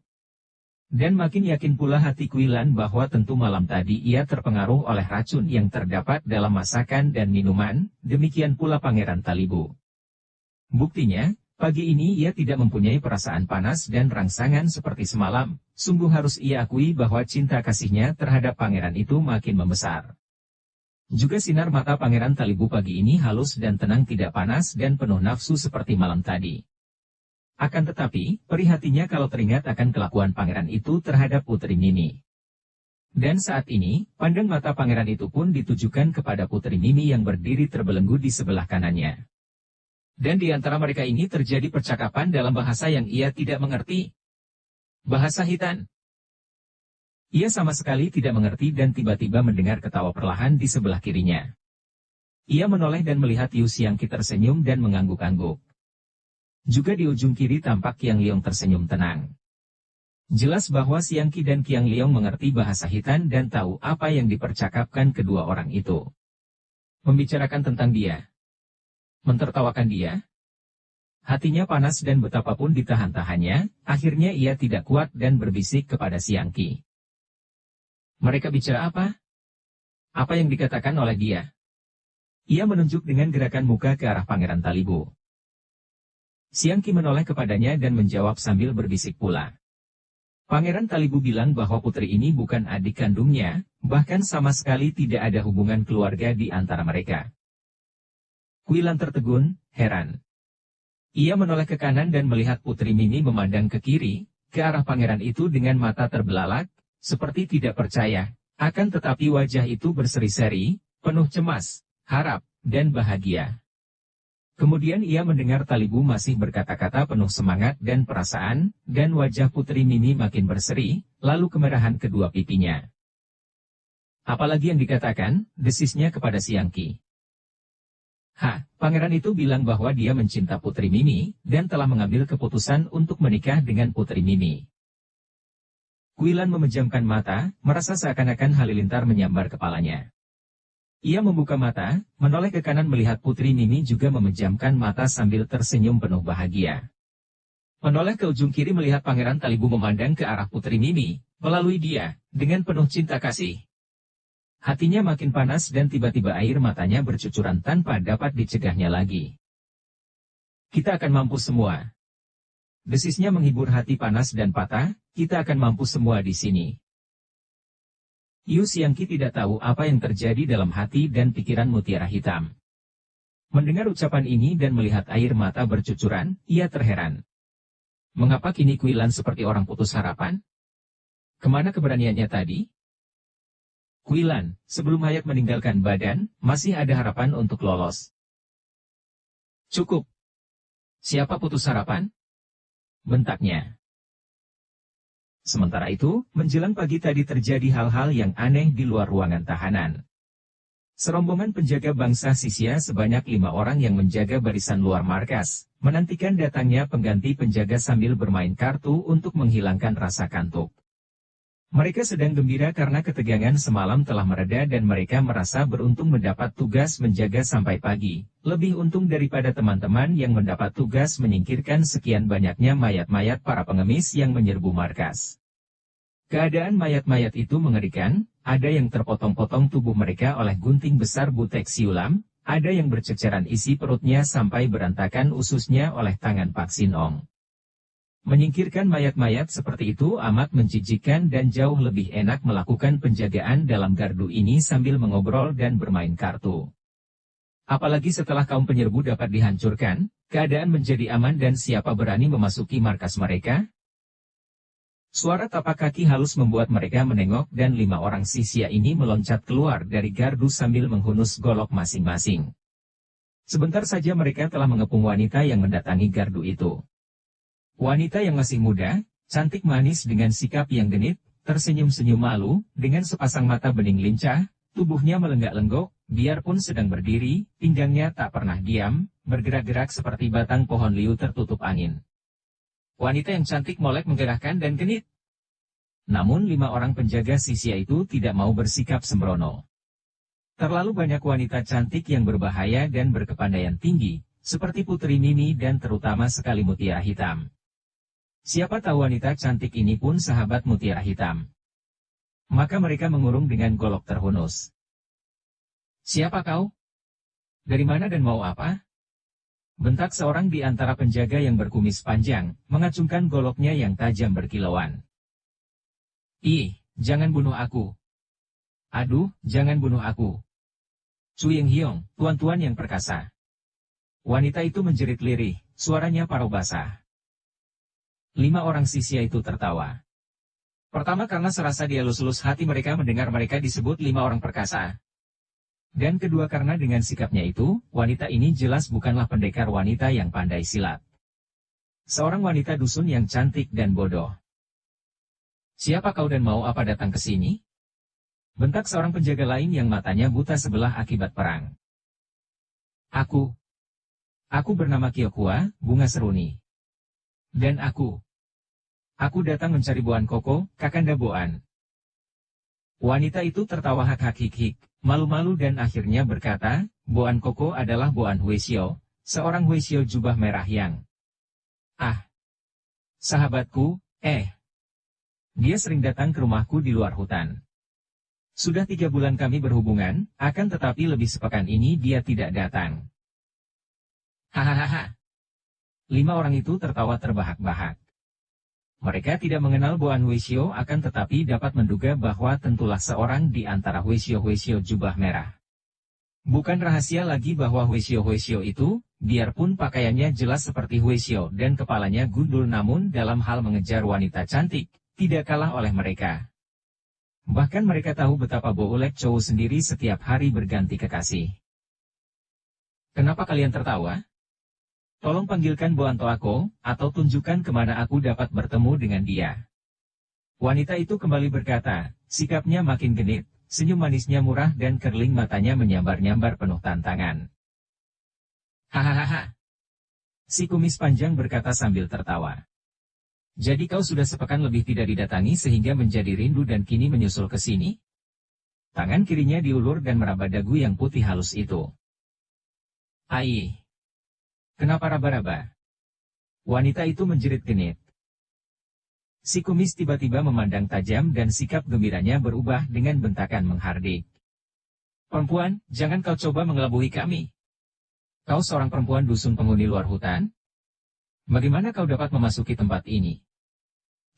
Dan makin yakin pula hati Qilan bahwa tentu malam tadi ia terpengaruh oleh racun yang terdapat dalam masakan dan minuman, demikian pula Pangeran Talibu. Buktinya, pagi ini ia tidak mempunyai perasaan panas dan rangsangan seperti semalam, sungguh harus ia akui bahwa cinta kasihnya terhadap pangeran itu makin membesar. Juga sinar mata Pangeran Talibu pagi ini halus dan tenang tidak panas dan penuh nafsu seperti malam tadi. Akan tetapi, perih hatinya kalau teringat akan kelakuan pangeran itu terhadap Putri Mimi. Dan saat ini, pandang mata pangeran itu pun ditujukan kepada Putri Mimi yang berdiri terbelenggu di sebelah kanannya. Dan di antara mereka ini terjadi percakapan dalam bahasa yang ia tidak mengerti. Bahasa Hitan. Ia sama sekali tidak mengerti dan tiba-tiba mendengar ketawa perlahan di sebelah kirinya. Ia menoleh dan melihat Yu Xiangqi tersenyum dan mengangguk-angguk. Juga di ujung kiri tampak Qiang Liong tersenyum tenang. Jelas bahwa Xiangqi dan Qiang Liong mengerti bahasa Hitan dan tahu apa yang dipercakapkan kedua orang itu. Membicarakan tentang dia. Mentertawakan dia. Hatinya panas dan betapapun ditahan-tahannya, akhirnya ia tidak kuat dan berbisik kepada Xiangqi. Mereka bicara apa? Apa yang dikatakan oleh dia? Ia menunjuk dengan gerakan muka ke arah Pangeran Talibu. Xiangqi menoleh kepadanya dan menjawab sambil berbisik pula. Pangeran Talibu bilang bahwa putri ini bukan adik kandungnya, bahkan sama sekali tidak ada hubungan keluarga di antara mereka. Qilan tertegun, heran. Ia menoleh ke kanan dan melihat Putri Mimi memandang ke kiri, ke arah pangeran itu dengan mata terbelalak, seperti tidak percaya, akan tetapi wajah itu berseri-seri, penuh cemas, harap, dan bahagia. Kemudian ia mendengar Talibu masih berkata-kata penuh semangat dan perasaan, dan wajah Putri Mimi makin berseri, lalu kemerahan kedua pipinya. Apalagi yang dikatakan, desisnya kepada Xiangqi. Pangeran itu bilang bahwa dia mencinta Putri Mimi, dan telah mengambil keputusan untuk menikah dengan Putri Mimi. Qilan memejamkan mata, merasa seakan-akan halilintar menyambar kepalanya. Ia membuka mata, menoleh ke kanan melihat Putri Mimi juga memejamkan mata sambil tersenyum penuh bahagia. Menoleh ke ujung kiri melihat Pangeran Talibu memandang ke arah Putri Mimi, melalui dia, dengan penuh cinta kasih. Hatinya makin panas dan tiba-tiba air matanya bercucuran tanpa dapat dicegahnya lagi. Kita akan mampu semua. Desisnya menghibur hati panas dan patah, kita akan mampu semua di sini. Yu Xiangqi tidak tahu apa yang terjadi dalam hati dan pikiran Mutiara Hitam. Mendengar ucapan ini dan melihat air mata bercucuran, ia terheran. Mengapa kini Qilan seperti orang putus harapan? Kemana keberaniannya tadi? Qilan, sebelum mayat meninggalkan badan, masih ada harapan untuk lolos. Cukup. Siapa putus harapan? Bentaknya. Sementara itu, menjelang pagi tadi terjadi hal-hal yang aneh di luar ruangan tahanan. Serombongan penjaga bangsa Sisia sebanyak 5 orang yang menjaga barisan luar markas, menantikan datangnya pengganti penjaga sambil bermain kartu untuk menghilangkan rasa kantuk. Mereka sedang gembira karena ketegangan semalam telah mereda dan mereka merasa beruntung mendapat tugas menjaga sampai pagi, lebih untung daripada teman-teman yang mendapat tugas menyingkirkan sekian banyaknya mayat-mayat para pengemis yang menyerbu markas. Keadaan mayat-mayat itu mengerikan, ada yang terpotong-potong tubuh mereka oleh gunting besar butek siulam, Ada yang berceceran isi perutnya sampai berantakan ususnya oleh tangan Pak Sin Ong. Menyingkirkan mayat-mayat seperti itu amat menjijikkan dan jauh lebih enak melakukan penjagaan dalam gardu ini sambil mengobrol dan bermain kartu. Apalagi setelah kaum penyerbu dapat dihancurkan, keadaan menjadi aman dan siapa berani memasuki markas mereka? Suara tapak kaki halus membuat mereka menengok dan 5 orang sisia ini meloncat keluar dari gardu sambil menghunus golok masing-masing. Sebentar saja mereka telah mengepung wanita yang mendatangi gardu itu. Wanita yang masih muda, cantik manis dengan sikap yang genit, tersenyum-senyum malu, dengan sepasang mata bening lincah, tubuhnya melenggak-lenggok, biarpun sedang berdiri, pinggangnya tak pernah diam, bergerak-gerak seperti batang pohon liu tertutup angin. Wanita yang cantik molek menggerahkan dan genit. Namun 5 orang penjaga sisia itu tidak mau bersikap sembrono. Terlalu banyak wanita cantik yang berbahaya dan berkepandaian tinggi, seperti Putri Mimi dan terutama sekali Mutiara Hitam. Siapa tahu wanita cantik ini pun sahabat Mutiara Hitam. Maka mereka mengurung dengan golok terhunus. Siapa kau? Dari mana dan mau apa? Bentak seorang di antara penjaga yang berkumis panjang, mengacungkan goloknya yang tajam berkilauan. Ih, jangan bunuh aku. Aduh, jangan bunuh aku. Cuyeng Hiong, tuan-tuan yang perkasa. Wanita itu menjerit lirih, suaranya paruh basah. 5 orang sisia itu tertawa. Pertama karena serasa di elus-elus hati mereka mendengar mereka disebut 5 orang perkasa. Dan kedua karena dengan sikapnya itu, wanita ini jelas bukanlah pendekar wanita yang pandai silat. Seorang wanita dusun yang cantik dan bodoh. Siapa kau dan mau apa datang ke sini? Bentak seorang penjaga lain yang matanya buta sebelah akibat perang. Aku bernama Kyokua, bunga seruni. Dan aku datang mencari Boan Koko, Kakanda Boan. Wanita itu tertawa hak-hak-hik-hik, malu-malu dan akhirnya berkata, Boan Koko adalah Boan Huesio, seorang Huesio jubah merah yang... Ah! Sahabatku, dia sering datang ke rumahku di luar hutan. Sudah 3 bulan kami berhubungan, akan tetapi lebih sepekan ini dia tidak datang. Hahaha. 5 orang itu tertawa terbahak-bahak. Mereka tidak mengenal Boan Huesio akan tetapi dapat menduga bahwa tentulah seorang di antara Huesio-Huesio jubah merah. Bukan rahasia lagi bahwa Huesio-Huesio itu, biarpun pakaiannya jelas seperti Huesio dan kepalanya gundul namun dalam hal mengejar wanita cantik, tidak kalah oleh mereka. Bahkan mereka tahu betapa Boulek Chow sendiri setiap hari berganti kekasih. Kenapa kalian tertawa? Tolong panggilkan Boan Toako, atau tunjukkan kemana aku dapat bertemu dengan dia. Wanita itu kembali berkata, sikapnya makin genit, senyum manisnya murah dan kerling matanya menyambar-nyambar penuh tantangan. Hahaha. Si kumis panjang berkata sambil tertawa. Jadi kau sudah sepekan lebih tidak didatangi sehingga menjadi rindu dan kini menyusul ke sini? Tangan kirinya diulur dan meraba dagu yang putih halus itu. Ai. Kenapa raba-raba? Wanita itu menjerit genit. Si kumis tiba-tiba memandang tajam dan sikap gembiranya berubah dengan bentakan menghardik. Perempuan, jangan kau coba mengelabui kami. Kau seorang perempuan dusun penghuni luar hutan? Bagaimana kau dapat memasuki tempat ini?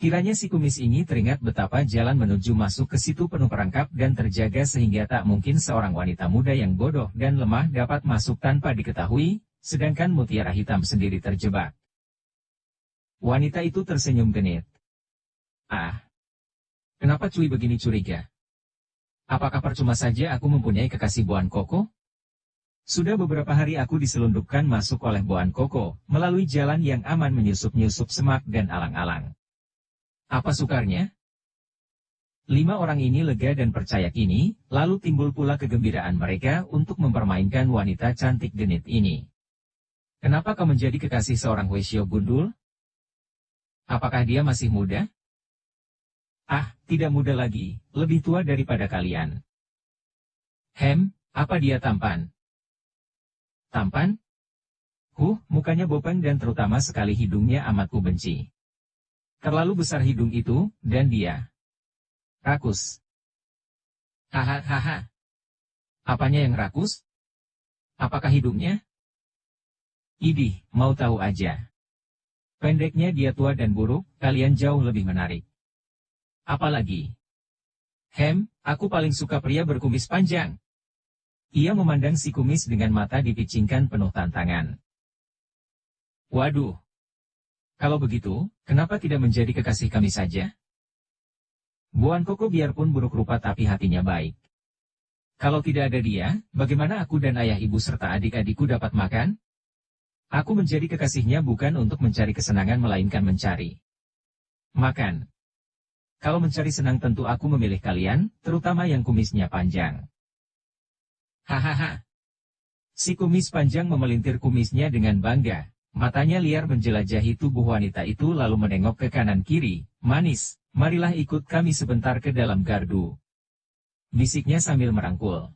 Kiranya si kumis ini teringat betapa jalan menuju masuk ke situ penuh perangkap dan terjaga sehingga tak mungkin seorang wanita muda yang bodoh dan lemah dapat masuk tanpa diketahui, sedangkan Mutiara Hitam sendiri terjebak. Wanita itu tersenyum genit. Ah, kenapa Cui begini curiga? Apakah percuma saja aku mempunyai kekasih Boan Koko? Sudah beberapa hari aku diselundupkan masuk oleh Boan Koko, melalui jalan yang aman menyusup-nyusup semak dan alang-alang. Apa sukarnya? 5 orang ini lega dan percaya kini, lalu timbul pula kegembiraan mereka untuk mempermainkan wanita cantik genit ini. Kenapa kau menjadi kekasih seorang Huesio gundul? Apakah dia masih muda? Ah, tidak muda lagi, lebih tua daripada kalian. Apa dia tampan? Tampan? Mukanya bopeng dan terutama sekali hidungnya amat ku benci. Terlalu besar hidung itu, dan dia rakus. Hahaha. Apanya yang rakus? Apakah hidungnya? Idih, mau tahu aja. Pendeknya dia tua dan buruk, kalian jauh lebih menarik. Apalagi? Aku paling suka pria berkumis panjang. Ia memandang si kumis dengan mata dipicingkan penuh tantangan. Waduh. Kalau begitu, kenapa tidak menjadi kekasih kami saja? Buan Koko biarpun buruk rupa tapi hatinya baik. Kalau tidak ada dia, bagaimana aku dan ayah ibu serta adik-adikku dapat makan? Aku menjadi kekasihnya bukan untuk mencari kesenangan melainkan mencari makan. Kalau mencari senang tentu aku memilih kalian, terutama yang kumisnya panjang. Hahaha. Si kumis panjang memelintir kumisnya dengan bangga. Matanya liar menjelajahi tubuh wanita itu lalu menengok ke kanan kiri. Manis, marilah ikut kami sebentar ke dalam gardu. Bisiknya sambil merangkul.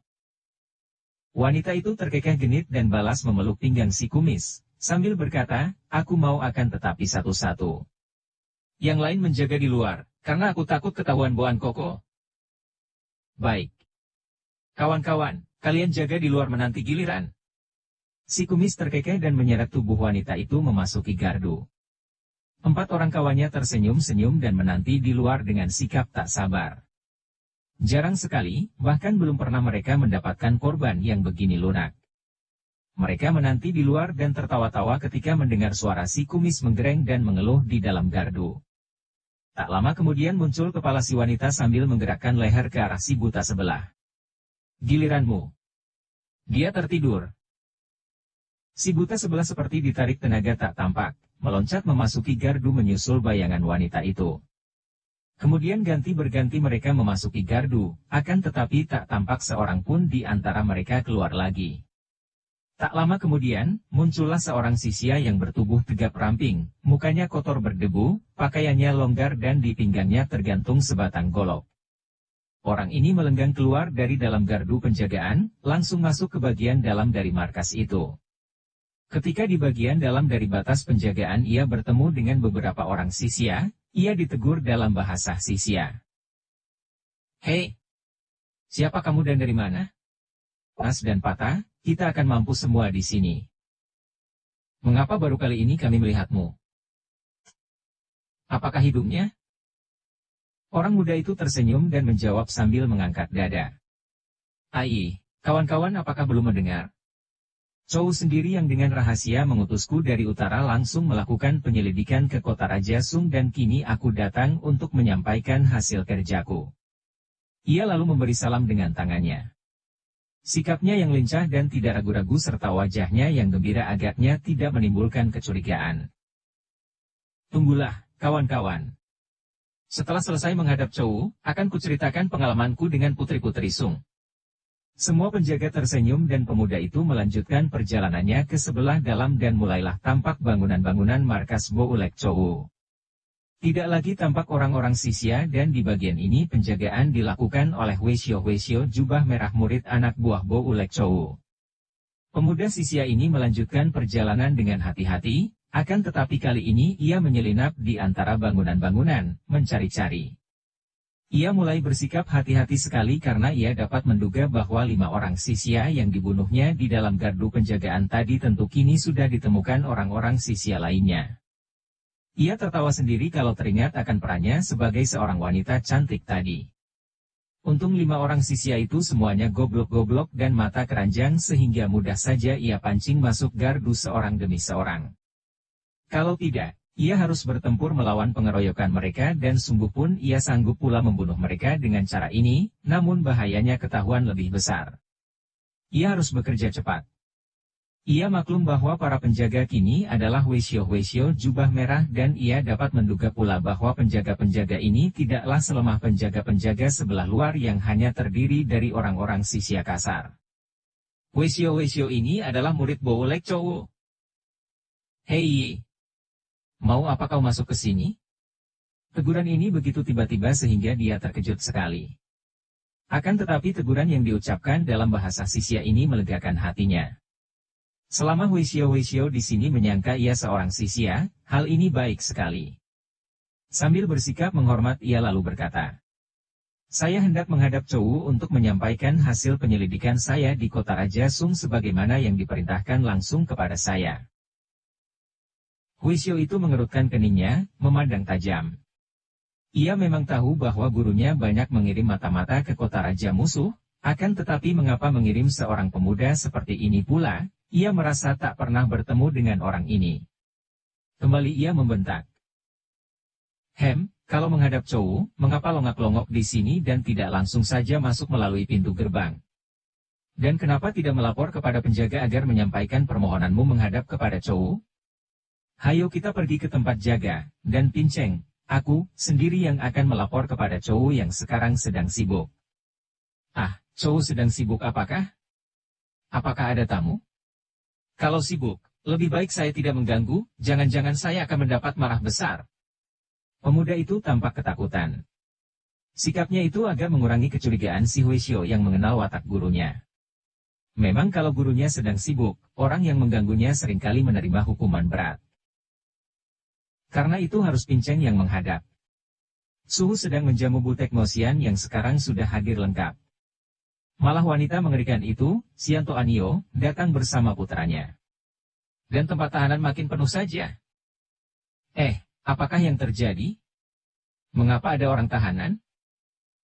Wanita itu terkekeh genit dan balas memeluk pinggang si kumis. Sambil berkata, aku mau akan tetapi satu-satu. Yang lain menjaga di luar, karena aku takut ketahuan Boan Koko. Baik. Kawan-kawan, kalian jaga di luar menanti giliran. Si kumis terkekeh dan menyeret tubuh wanita itu memasuki gardu. 4 orang kawannya tersenyum-senyum dan menanti di luar dengan sikap tak sabar. Jarang sekali, bahkan belum pernah mereka mendapatkan korban yang begini lunak. Mereka menanti di luar dan tertawa-tawa ketika mendengar suara si kumis menggereng dan mengeluh di dalam gardu. Tak lama kemudian muncul kepala si wanita sambil menggerakkan leher ke arah si buta sebelah. Giliranmu. Dia tertidur. Si buta sebelah seperti ditarik tenaga tak tampak, meloncat memasuki gardu menyusul bayangan wanita itu. Kemudian ganti-berganti mereka memasuki gardu, akan tetapi tak tampak seorang pun di antara mereka keluar lagi. Tak lama kemudian, muncullah seorang sisya yang bertubuh tegap ramping, mukanya kotor berdebu, pakaiannya longgar dan di pinggangnya tergantung sebatang golok. Orang ini melenggang keluar dari dalam gardu penjagaan, langsung masuk ke bagian dalam dari markas itu. Ketika di bagian dalam dari batas penjagaan ia bertemu dengan beberapa orang sisya, ia ditegur dalam bahasa sisya. Hei! Siapa kamu dan dari mana? Pas dan patah, kita akan mampus semua di sini. Mengapa baru kali ini kami melihatmu? Apakah hidungnya? Orang muda itu tersenyum dan menjawab sambil mengangkat dada. Ai, kawan-kawan apakah belum mendengar? Chou sendiri yang dengan rahasia mengutusku dari utara langsung melakukan penyelidikan ke kota Raja Sung dan kini aku datang untuk menyampaikan hasil kerjaku. Ia lalu memberi salam dengan tangannya. Sikapnya yang lincah dan tidak ragu-ragu serta wajahnya yang gembira agaknya tidak menimbulkan kecurigaan. Tunggulah, kawan-kawan. Setelah selesai menghadap Chou, akan kuceritakan pengalamanku dengan putri-putri Sung. Semua penjaga tersenyum dan pemuda itu melanjutkan perjalanannya ke sebelah dalam dan mulailah tampak bangunan-bangunan markas Boulek Chou. Tidak lagi tampak orang-orang sisya dan di bagian ini penjagaan dilakukan oleh Weisyo jubah merah murid anak buah Boulek Chou. Pemuda sisya ini melanjutkan perjalanan dengan hati-hati, akan tetapi kali ini ia menyelinap di antara bangunan-bangunan, mencari-cari. Ia mulai bersikap hati-hati sekali karena ia dapat menduga bahwa 5 orang sisya yang dibunuhnya di dalam gardu penjagaan tadi tentu kini sudah ditemukan orang-orang sisya lainnya. Ia tertawa sendiri kalau teringat akan perannya sebagai seorang wanita cantik tadi. Untung 5 orang sisya itu semuanya goblok-goblok dan mata keranjang sehingga mudah saja ia pancing masuk gardu seorang demi seorang. Kalau tidak, ia harus bertempur melawan pengeroyokan mereka dan sungguh pun ia sanggup pula membunuh mereka dengan cara ini, namun bahayanya ketahuan lebih besar. Ia harus bekerja cepat. Ia maklum bahwa para penjaga kini adalah Weisyo jubah merah dan ia dapat menduga pula bahwa penjaga-penjaga ini tidaklah selemah penjaga-penjaga sebelah luar yang hanya terdiri dari orang-orang sisya kasar. Weisyo ini adalah murid Boulek Chou. Hei! Mau apa kau masuk ke sini? Teguran ini begitu tiba-tiba sehingga dia terkejut sekali. Akan tetapi teguran yang diucapkan dalam bahasa sisya ini melegakan hatinya. Selama Weisyo di sini menyangka ia seorang sisya, hal ini baik sekali. Sambil bersikap menghormat ia lalu berkata. Saya hendak menghadap Chowu untuk menyampaikan hasil penyelidikan saya di kota Raja Sung sebagaimana yang diperintahkan langsung kepada saya. Huishou itu mengerutkan keningnya, memandang tajam. Ia memang tahu bahwa gurunya banyak mengirim mata-mata ke kota Raja musuh, akan tetapi mengapa mengirim seorang pemuda seperti ini pula, ia merasa tak pernah bertemu dengan orang ini. Kembali ia membentak. Kalau menghadap Chowu, mengapa longak-longok di sini dan tidak langsung saja masuk melalui pintu gerbang? Dan kenapa tidak melapor kepada penjaga agar menyampaikan permohonanmu menghadap kepada Chowu? Hayo kita pergi ke tempat jaga, dan Pinceng, aku sendiri yang akan melapor kepada Chowu yang sekarang sedang sibuk. Ah, Chowu sedang sibuk apakah? Apakah ada tamu? Kalau sibuk, lebih baik saya tidak mengganggu, jangan-jangan saya akan mendapat marah besar. Pemuda itu tampak ketakutan. Sikapnya itu agak mengurangi kecurigaan si Huishou yang mengenal watak gurunya. Memang kalau gurunya sedang sibuk, orang yang mengganggunya seringkali menerima hukuman berat. Karena itu harus Pinceng yang menghadap. Suhu sedang menjamu Butek Mosian yang sekarang sudah hadir lengkap. Malah wanita mengerikan itu, Xianto Anio, datang bersama putranya. Dan tempat tahanan makin penuh saja. Apakah yang terjadi? Mengapa ada orang tahanan?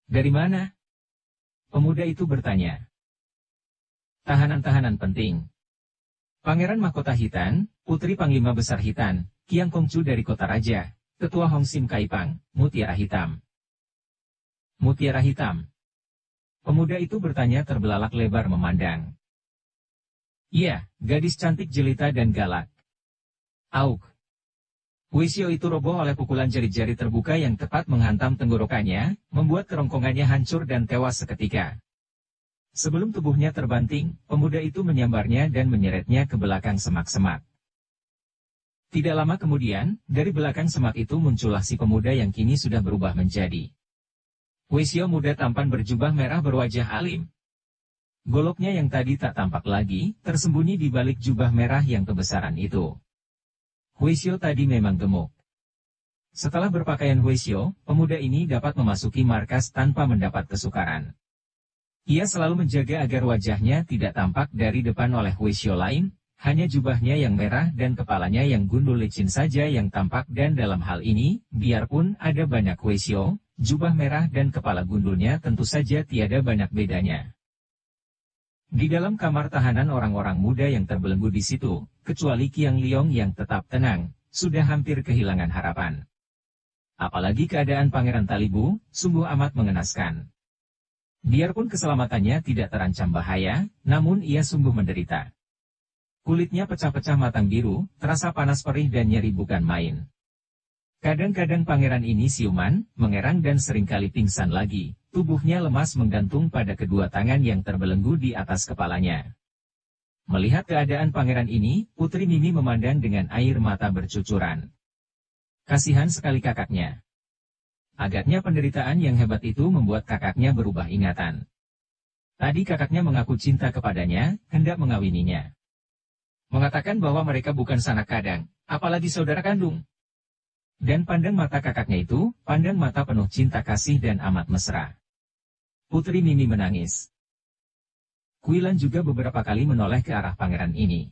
Dari mana? Pemuda itu bertanya. Tahanan-tahanan penting. Pangeran Mahkota Hitan, Putri Panglima Besar Hitan, Kiang Kongcu dari Kota Raja, Ketua Hong Sim Kaipang, Mutiara Hitam. Mutiara Hitam. Pemuda itu bertanya terbelalak lebar memandang. Iya, gadis cantik jelita dan galak. Auk. Huishou itu roboh oleh pukulan jari-jari terbuka yang tepat menghantam tenggorokannya, membuat kerongkongannya hancur dan tewas seketika. Sebelum tubuhnya terbanting, pemuda itu menyambarnya dan menyeretnya ke belakang semak-semak. Tidak lama kemudian, dari belakang semak itu muncullah si pemuda yang kini sudah berubah menjadi Huishou muda tampan berjubah merah berwajah alim. Goloknya yang tadi tak tampak lagi, tersembunyi di balik jubah merah yang kebesaran itu. Huishou tadi memang gemuk. Setelah berpakaian Huishou, pemuda ini dapat memasuki markas tanpa mendapat kesukaran. Ia selalu menjaga agar wajahnya tidak tampak dari depan oleh Huishou lain, hanya jubahnya yang merah dan kepalanya yang gundul licin saja yang tampak dan dalam hal ini, biarpun ada banyak Huishou, jubah merah dan kepala gundulnya tentu saja tiada banyak bedanya. Di dalam kamar tahanan orang-orang muda yang terbelenggu di situ, kecuali Qiang Liong yang tetap tenang, sudah hampir kehilangan harapan. Apalagi keadaan Pangeran Talibu, sungguh amat mengenaskan. Biarpun keselamatannya tidak terancam bahaya, namun ia sungguh menderita. Kulitnya pecah-pecah matang biru, terasa panas perih dan nyeri bukan main. Kadang-kadang pangeran ini siuman, mengerang dan seringkali pingsan lagi. Tubuhnya lemas menggantung pada kedua tangan yang terbelenggu di atas kepalanya. Melihat keadaan pangeran ini, Putri Mimi memandang dengan air mata bercucuran. Kasihan sekali kakaknya. Agaknya penderitaan yang hebat itu membuat kakaknya berubah ingatan. Tadi kakaknya mengaku cinta kepadanya, hendak mengawininya. Mengatakan bahwa mereka bukan sanak kadang, apalagi saudara kandung. Dan pandang mata kakaknya itu, pandang mata penuh cinta kasih dan amat mesra. Putri Mimi menangis. Kuilan juga beberapa kali menoleh ke arah pangeran ini.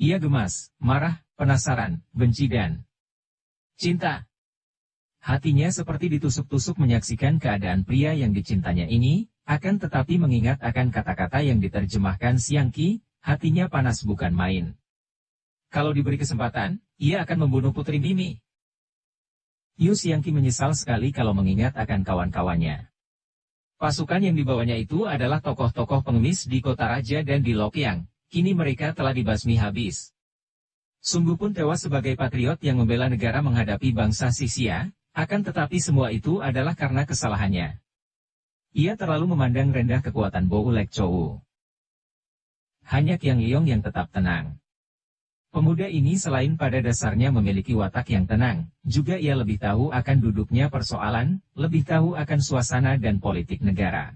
Ia gemas, marah, penasaran, benci dan cinta. Hatinya seperti ditusuk-tusuk menyaksikan keadaan pria yang dicintanya ini, akan tetapi mengingat akan kata-kata yang diterjemahkan Siang Qi, hatinya panas bukan main. Kalau diberi kesempatan, ia akan membunuh Putri Mimi. Yu Xiangqi menyesal sekali kalau mengingat akan kawan-kawannya. Pasukan yang dibawanya itu adalah tokoh-tokoh pengemis di kota raja dan di Lokyang, kini mereka telah dibasmi habis. Sungguh pun tewas sebagai patriot yang membela negara menghadapi bangsa Sisia, akan tetapi semua itu adalah karena kesalahannya. Ia terlalu memandang rendah kekuatan Bo Ulek Chowu. Hanya Qiang Liong yang tetap tenang. Pemuda ini selain pada dasarnya memiliki watak yang tenang, juga ia lebih tahu akan duduknya persoalan, lebih tahu akan suasana dan politik negara.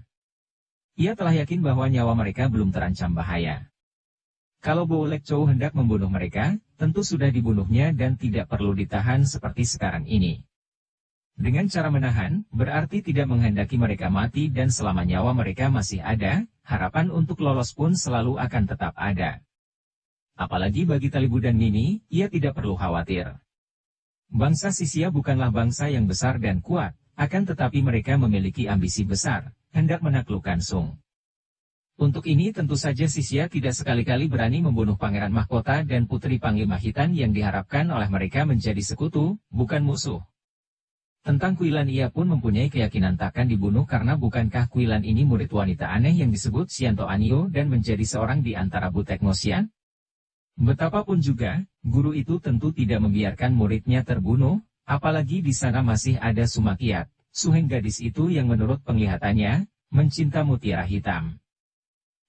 Ia telah yakin bahwa nyawa mereka belum terancam bahaya. Kalau Bo Ulek Chowu hendak membunuh mereka, tentu sudah dibunuhnya dan tidak perlu ditahan seperti sekarang ini. Dengan cara menahan, berarti tidak menghendaki mereka mati dan selama nyawa mereka masih ada, harapan untuk lolos pun selalu akan tetap ada. Apalagi bagi Talibu dan Nini, ia tidak perlu khawatir. Bangsa Sisia bukanlah bangsa yang besar dan kuat, akan tetapi mereka memiliki ambisi besar, hendak menaklukkan Sung. Untuk ini tentu saja Sisia tidak sekali-kali berani membunuh Pangeran Mahkota dan Putri Panglima Hitan yang diharapkan oleh mereka menjadi sekutu, bukan musuh. Tentang Kuilan ia pun mempunyai keyakinan takkan dibunuh karena bukankah Kuilan ini murid wanita aneh yang disebut Sianto Anio dan menjadi seorang di antara Butek Ngosian? Betapapun juga, guru itu tentu tidak membiarkan muridnya terbunuh, apalagi di sana masih ada Sumakiat, suheng gadis itu yang menurut penglihatannya, mencinta mutiara hitam.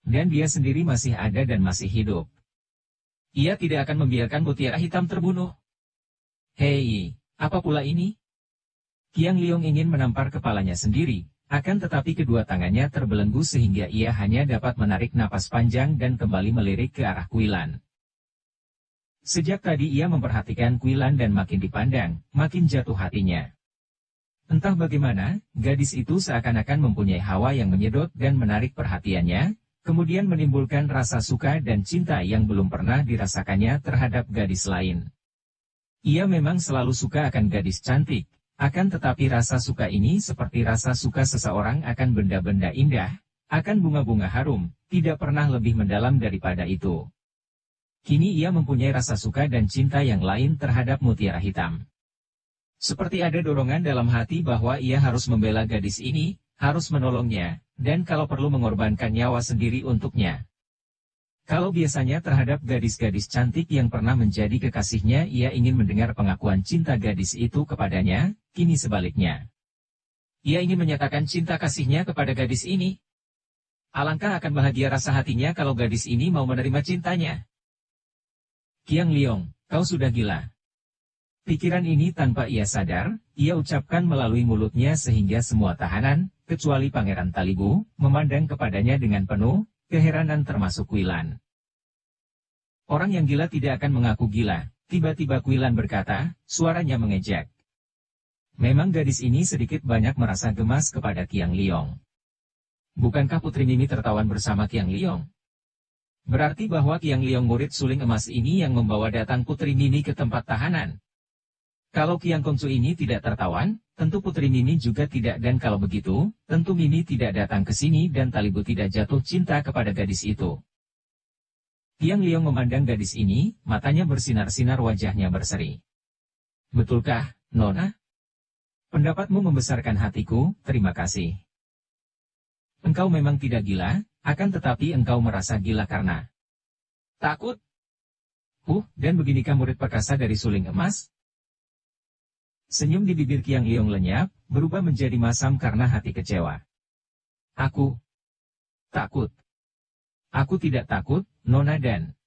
Dan dia sendiri masih ada dan masih hidup. Ia tidak akan membiarkan mutiara hitam terbunuh. Hei, apa pula ini? Qiang Liong ingin menampar kepalanya sendiri, akan tetapi kedua tangannya terbelenggu sehingga ia hanya dapat menarik napas panjang dan kembali melirik ke arah Kuilan. Sejak tadi ia memperhatikan Kuilan dan makin dipandang, makin jatuh hatinya. Entah bagaimana, gadis itu seakan-akan mempunyai hawa yang menyedot dan menarik perhatiannya, kemudian menimbulkan rasa suka dan cinta yang belum pernah dirasakannya terhadap gadis lain. Ia memang selalu suka akan gadis cantik, akan tetapi rasa suka ini seperti rasa suka seseorang akan benda-benda indah, akan bunga-bunga harum, tidak pernah lebih mendalam daripada itu. Kini ia mempunyai rasa suka dan cinta yang lain terhadap mutiara hitam. Seperti ada dorongan dalam hati bahwa ia harus membela gadis ini, harus menolongnya, dan kalau perlu mengorbankan nyawa sendiri untuknya. Kalau biasanya terhadap gadis-gadis cantik yang pernah menjadi kekasihnya ia ingin mendengar pengakuan cinta gadis itu kepadanya, kini sebaliknya. Ia ingin menyatakan cinta kasihnya kepada gadis ini. Alangkah akan bahagia rasa hatinya kalau gadis ini mau menerima cintanya. Qiang Liong, kau sudah gila. Pikiran ini tanpa ia sadar, ia ucapkan melalui mulutnya sehingga semua tahanan, kecuali Pangeran Talibu, memandang kepadanya dengan penuh keheranan termasuk Kuilan. Orang yang gila tidak akan mengaku gila, tiba-tiba Kuilan berkata, suaranya mengejek. Memang gadis ini sedikit banyak merasa gemas kepada Qiang Liong. Bukankah Putri Mimi tertawan bersama Qiang Liong? Berarti bahwa Qiang Liong murid suling emas ini yang membawa datang Putri Mimi ke tempat tahanan. Kalau Qiang Kongcu ini tidak tertawan, tentu Putri Mimi juga tidak dan kalau begitu, tentu Mimi tidak datang ke sini dan Talibu tidak jatuh cinta kepada gadis itu. Qiang Liong memandang gadis ini, matanya bersinar-sinar wajahnya berseri. Betulkah, Nona? Pendapatmu membesarkan hatiku, terima kasih. Engkau memang tidak gila, akan tetapi engkau merasa gila karena takut. Dan beginikah murid perkasa dari suling emas? Senyum di bibir Qiang Liong lenyap, berubah menjadi masam karena hati kecewa. Aku takut. Aku tidak takut, Nona dan.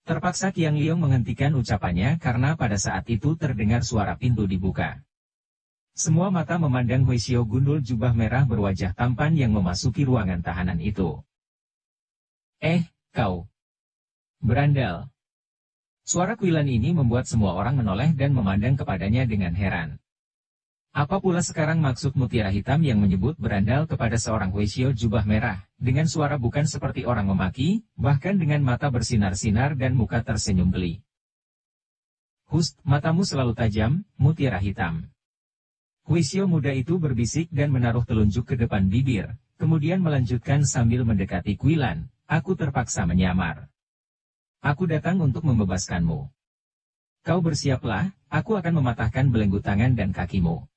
Terpaksa Qiang Liong menghentikan ucapannya karena pada saat itu terdengar suara pintu dibuka. Semua mata memandang Huishio gundul jubah merah berwajah tampan yang memasuki ruangan tahanan itu. Kau. Berandal. Suara Kuilan ini membuat semua orang menoleh dan memandang kepadanya dengan heran. Apa pula sekarang maksud mutiara hitam yang menyebut berandal kepada seorang Huishio jubah merah, dengan suara bukan seperti orang memaki, bahkan dengan mata bersinar-sinar dan muka tersenyum geli. Matamu selalu tajam, mutiara hitam. Huishio muda itu berbisik dan menaruh telunjuk ke depan bibir, kemudian melanjutkan sambil mendekati Kuilan, aku terpaksa menyamar. Aku datang untuk membebaskanmu. Kau bersiaplah, aku akan mematahkan belenggu tangan dan kakimu.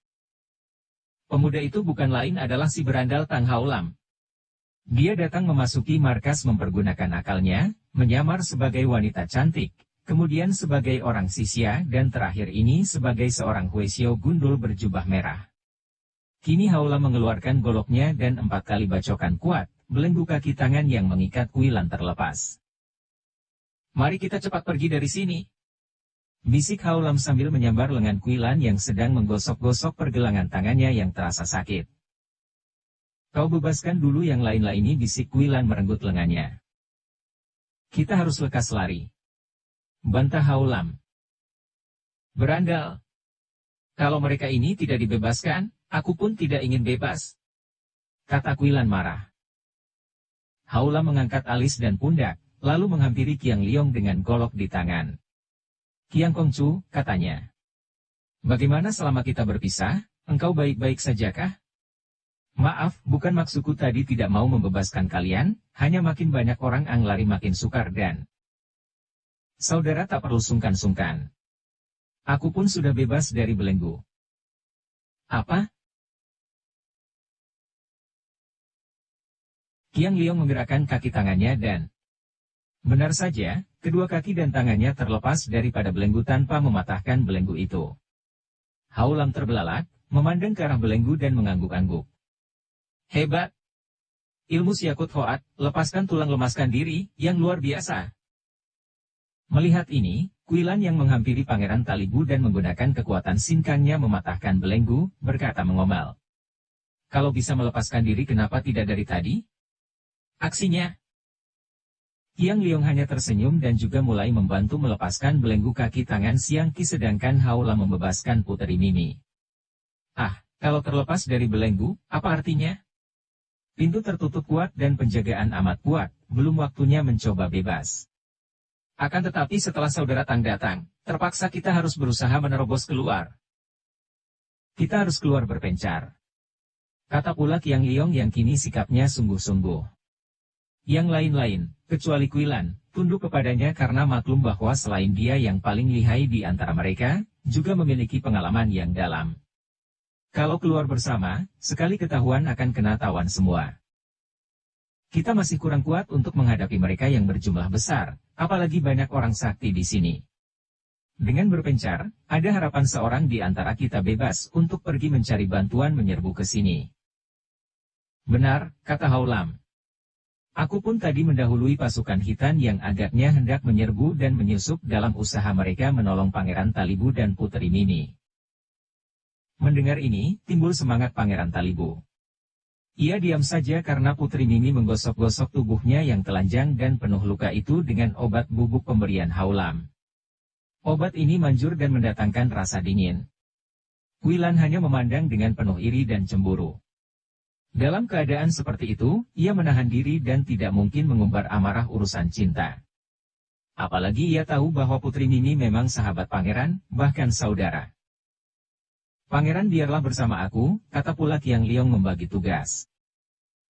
Pemuda itu bukan lain adalah si berandal Tang Haolam. Dia datang memasuki markas mempergunakan akalnya, menyamar sebagai wanita cantik, kemudian sebagai orang Sisia dan terakhir ini sebagai seorang Huishio gundul berjubah merah. Kini Haolam mengeluarkan goloknya dan 4 kali bacokan kuat, belenggu kaki tangan yang mengikat Kuilan terlepas. Mari kita cepat pergi dari sini. Bisik Haolam sambil menyambar lengan Kuilan yang sedang menggosok-gosok pergelangan tangannya yang terasa sakit. Kau bebaskan dulu yang lain-lain ini, bisik Kuilan merenggut lengannya. Kita harus lekas lari. Bantah Haolam. Berandal. Kalau mereka ini tidak dibebaskan, aku pun tidak ingin bebas, kata Quilan marah. Haula mengangkat alis dan pundak, lalu menghampiri Qiang Liong dengan golok di tangan. Qiang Kongcu, katanya. Bagaimana selama kita berpisah, engkau baik-baik sajakah? Maaf, bukan maksudku tadi tidak mau membebaskan kalian, hanya makin banyak orang ang lari makin sukar dan... Saudara tak perlu sungkan-sungkan. Aku pun sudah bebas dari belenggu. Apa? Qiang Liong menggerakkan kaki tangannya dan... Benar saja, kedua kaki dan tangannya terlepas daripada belenggu tanpa mematahkan belenggu itu. Haulam terbelalak, memandang ke arah belenggu dan mengangguk-angguk. Hebat! Ilmu Siakut Hoat, lepaskan tulang lemaskan diri, yang luar biasa. Melihat ini, Quilan yang menghampiri Pangeran Talibu dan menggunakan kekuatan sinkangnya mematahkan belenggu, berkata mengomel. Kalau bisa melepaskan diri kenapa tidak dari tadi? Aksinya. Qiang Liong hanya tersenyum dan juga mulai membantu melepaskan belenggu kaki tangan Siang Qi sedangkan Haula membebaskan Puteri Mimi. Ah, kalau terlepas dari belenggu, apa artinya? Pintu tertutup kuat dan penjagaan amat kuat, belum waktunya mencoba bebas. Akan tetapi setelah saudara Tang datang, terpaksa kita harus berusaha menerobos keluar. Kita harus keluar berpencar. Kata pula Qiang Liong yang kini sikapnya sungguh-sungguh. Yang lain-lain, kecuali Quilan, tunduk kepadanya karena maklum bahwa selain dia yang paling lihai di antara mereka, juga memiliki pengalaman yang dalam. Kalau keluar bersama, sekali ketahuan akan kena tawan semua. Kita masih kurang kuat untuk menghadapi mereka yang berjumlah besar, apalagi banyak orang sakti di sini. Dengan berpencar, ada harapan seorang di antara kita bebas untuk pergi mencari bantuan menyerbu ke sini. Benar, kata Haulam. Aku pun tadi mendahului pasukan hitam yang agaknya hendak menyerbu dan menyusup dalam usaha mereka menolong Pangeran Talibu dan Puteri Mimi. Mendengar ini, timbul semangat Pangeran Talibu. Ia diam saja karena Puteri Mimi menggosok-gosok tubuhnya yang telanjang dan penuh luka itu dengan obat bubuk pemberian Haulam. Obat ini manjur dan mendatangkan rasa dingin. Quilan hanya memandang dengan penuh iri dan cemburu. Dalam keadaan seperti itu, ia menahan diri dan tidak mungkin mengumbar amarah urusan cinta. Apalagi ia tahu bahwa Puteri Mimi memang sahabat pangeran, bahkan saudara. Pangeran biarlah bersama aku, kata pula Qiang Liong membagi tugas.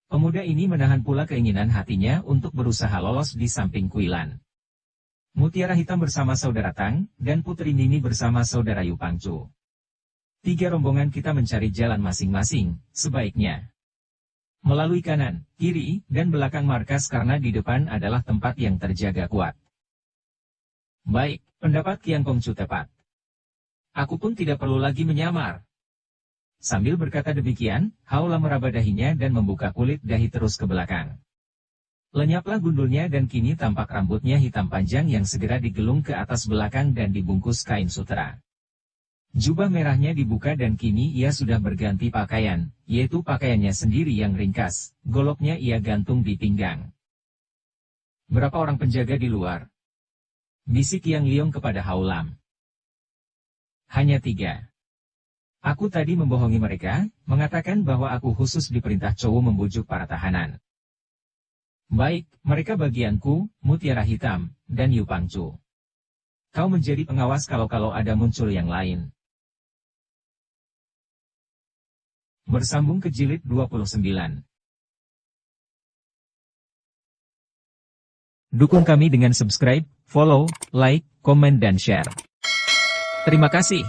Pemuda ini menahan pula keinginan hatinya untuk berusaha lolos di samping Quilan. Mutiara Hitam bersama saudara Tang, dan Puteri Mimi bersama saudara Yu Pangcu. 3 rombongan kita mencari jalan masing-masing, sebaiknya melalui kanan, kiri, dan belakang markas karena di depan adalah tempat yang terjaga kuat. Baik, pendapat Qiang Kongcu tepat. Aku pun tidak perlu lagi menyamar. Sambil berkata demikian, Haula meraba dahinya dan membuka kulit dahi terus ke belakang. Lenyaplah gundulnya dan kini tampak rambutnya hitam panjang yang segera digelung ke atas belakang dan dibungkus kain sutera. Jubah merahnya dibuka dan kini ia sudah berganti pakaian, yaitu pakaiannya sendiri yang ringkas, goloknya ia gantung di pinggang. Berapa orang penjaga di luar? Bisik Qiang Liong kepada Haulam. Hanya 3. Aku tadi membohongi mereka, mengatakan bahwa aku khusus diperintah Chowu membujuk para tahanan. Baik, mereka bagianku, Mutiara Hitam, dan Yu Pangcu. Kau menjadi pengawas kalau ada muncul yang lain. Bersambung ke jilid 29. Dukung kami dengan subscribe, follow, like, komen dan share. Terima kasih.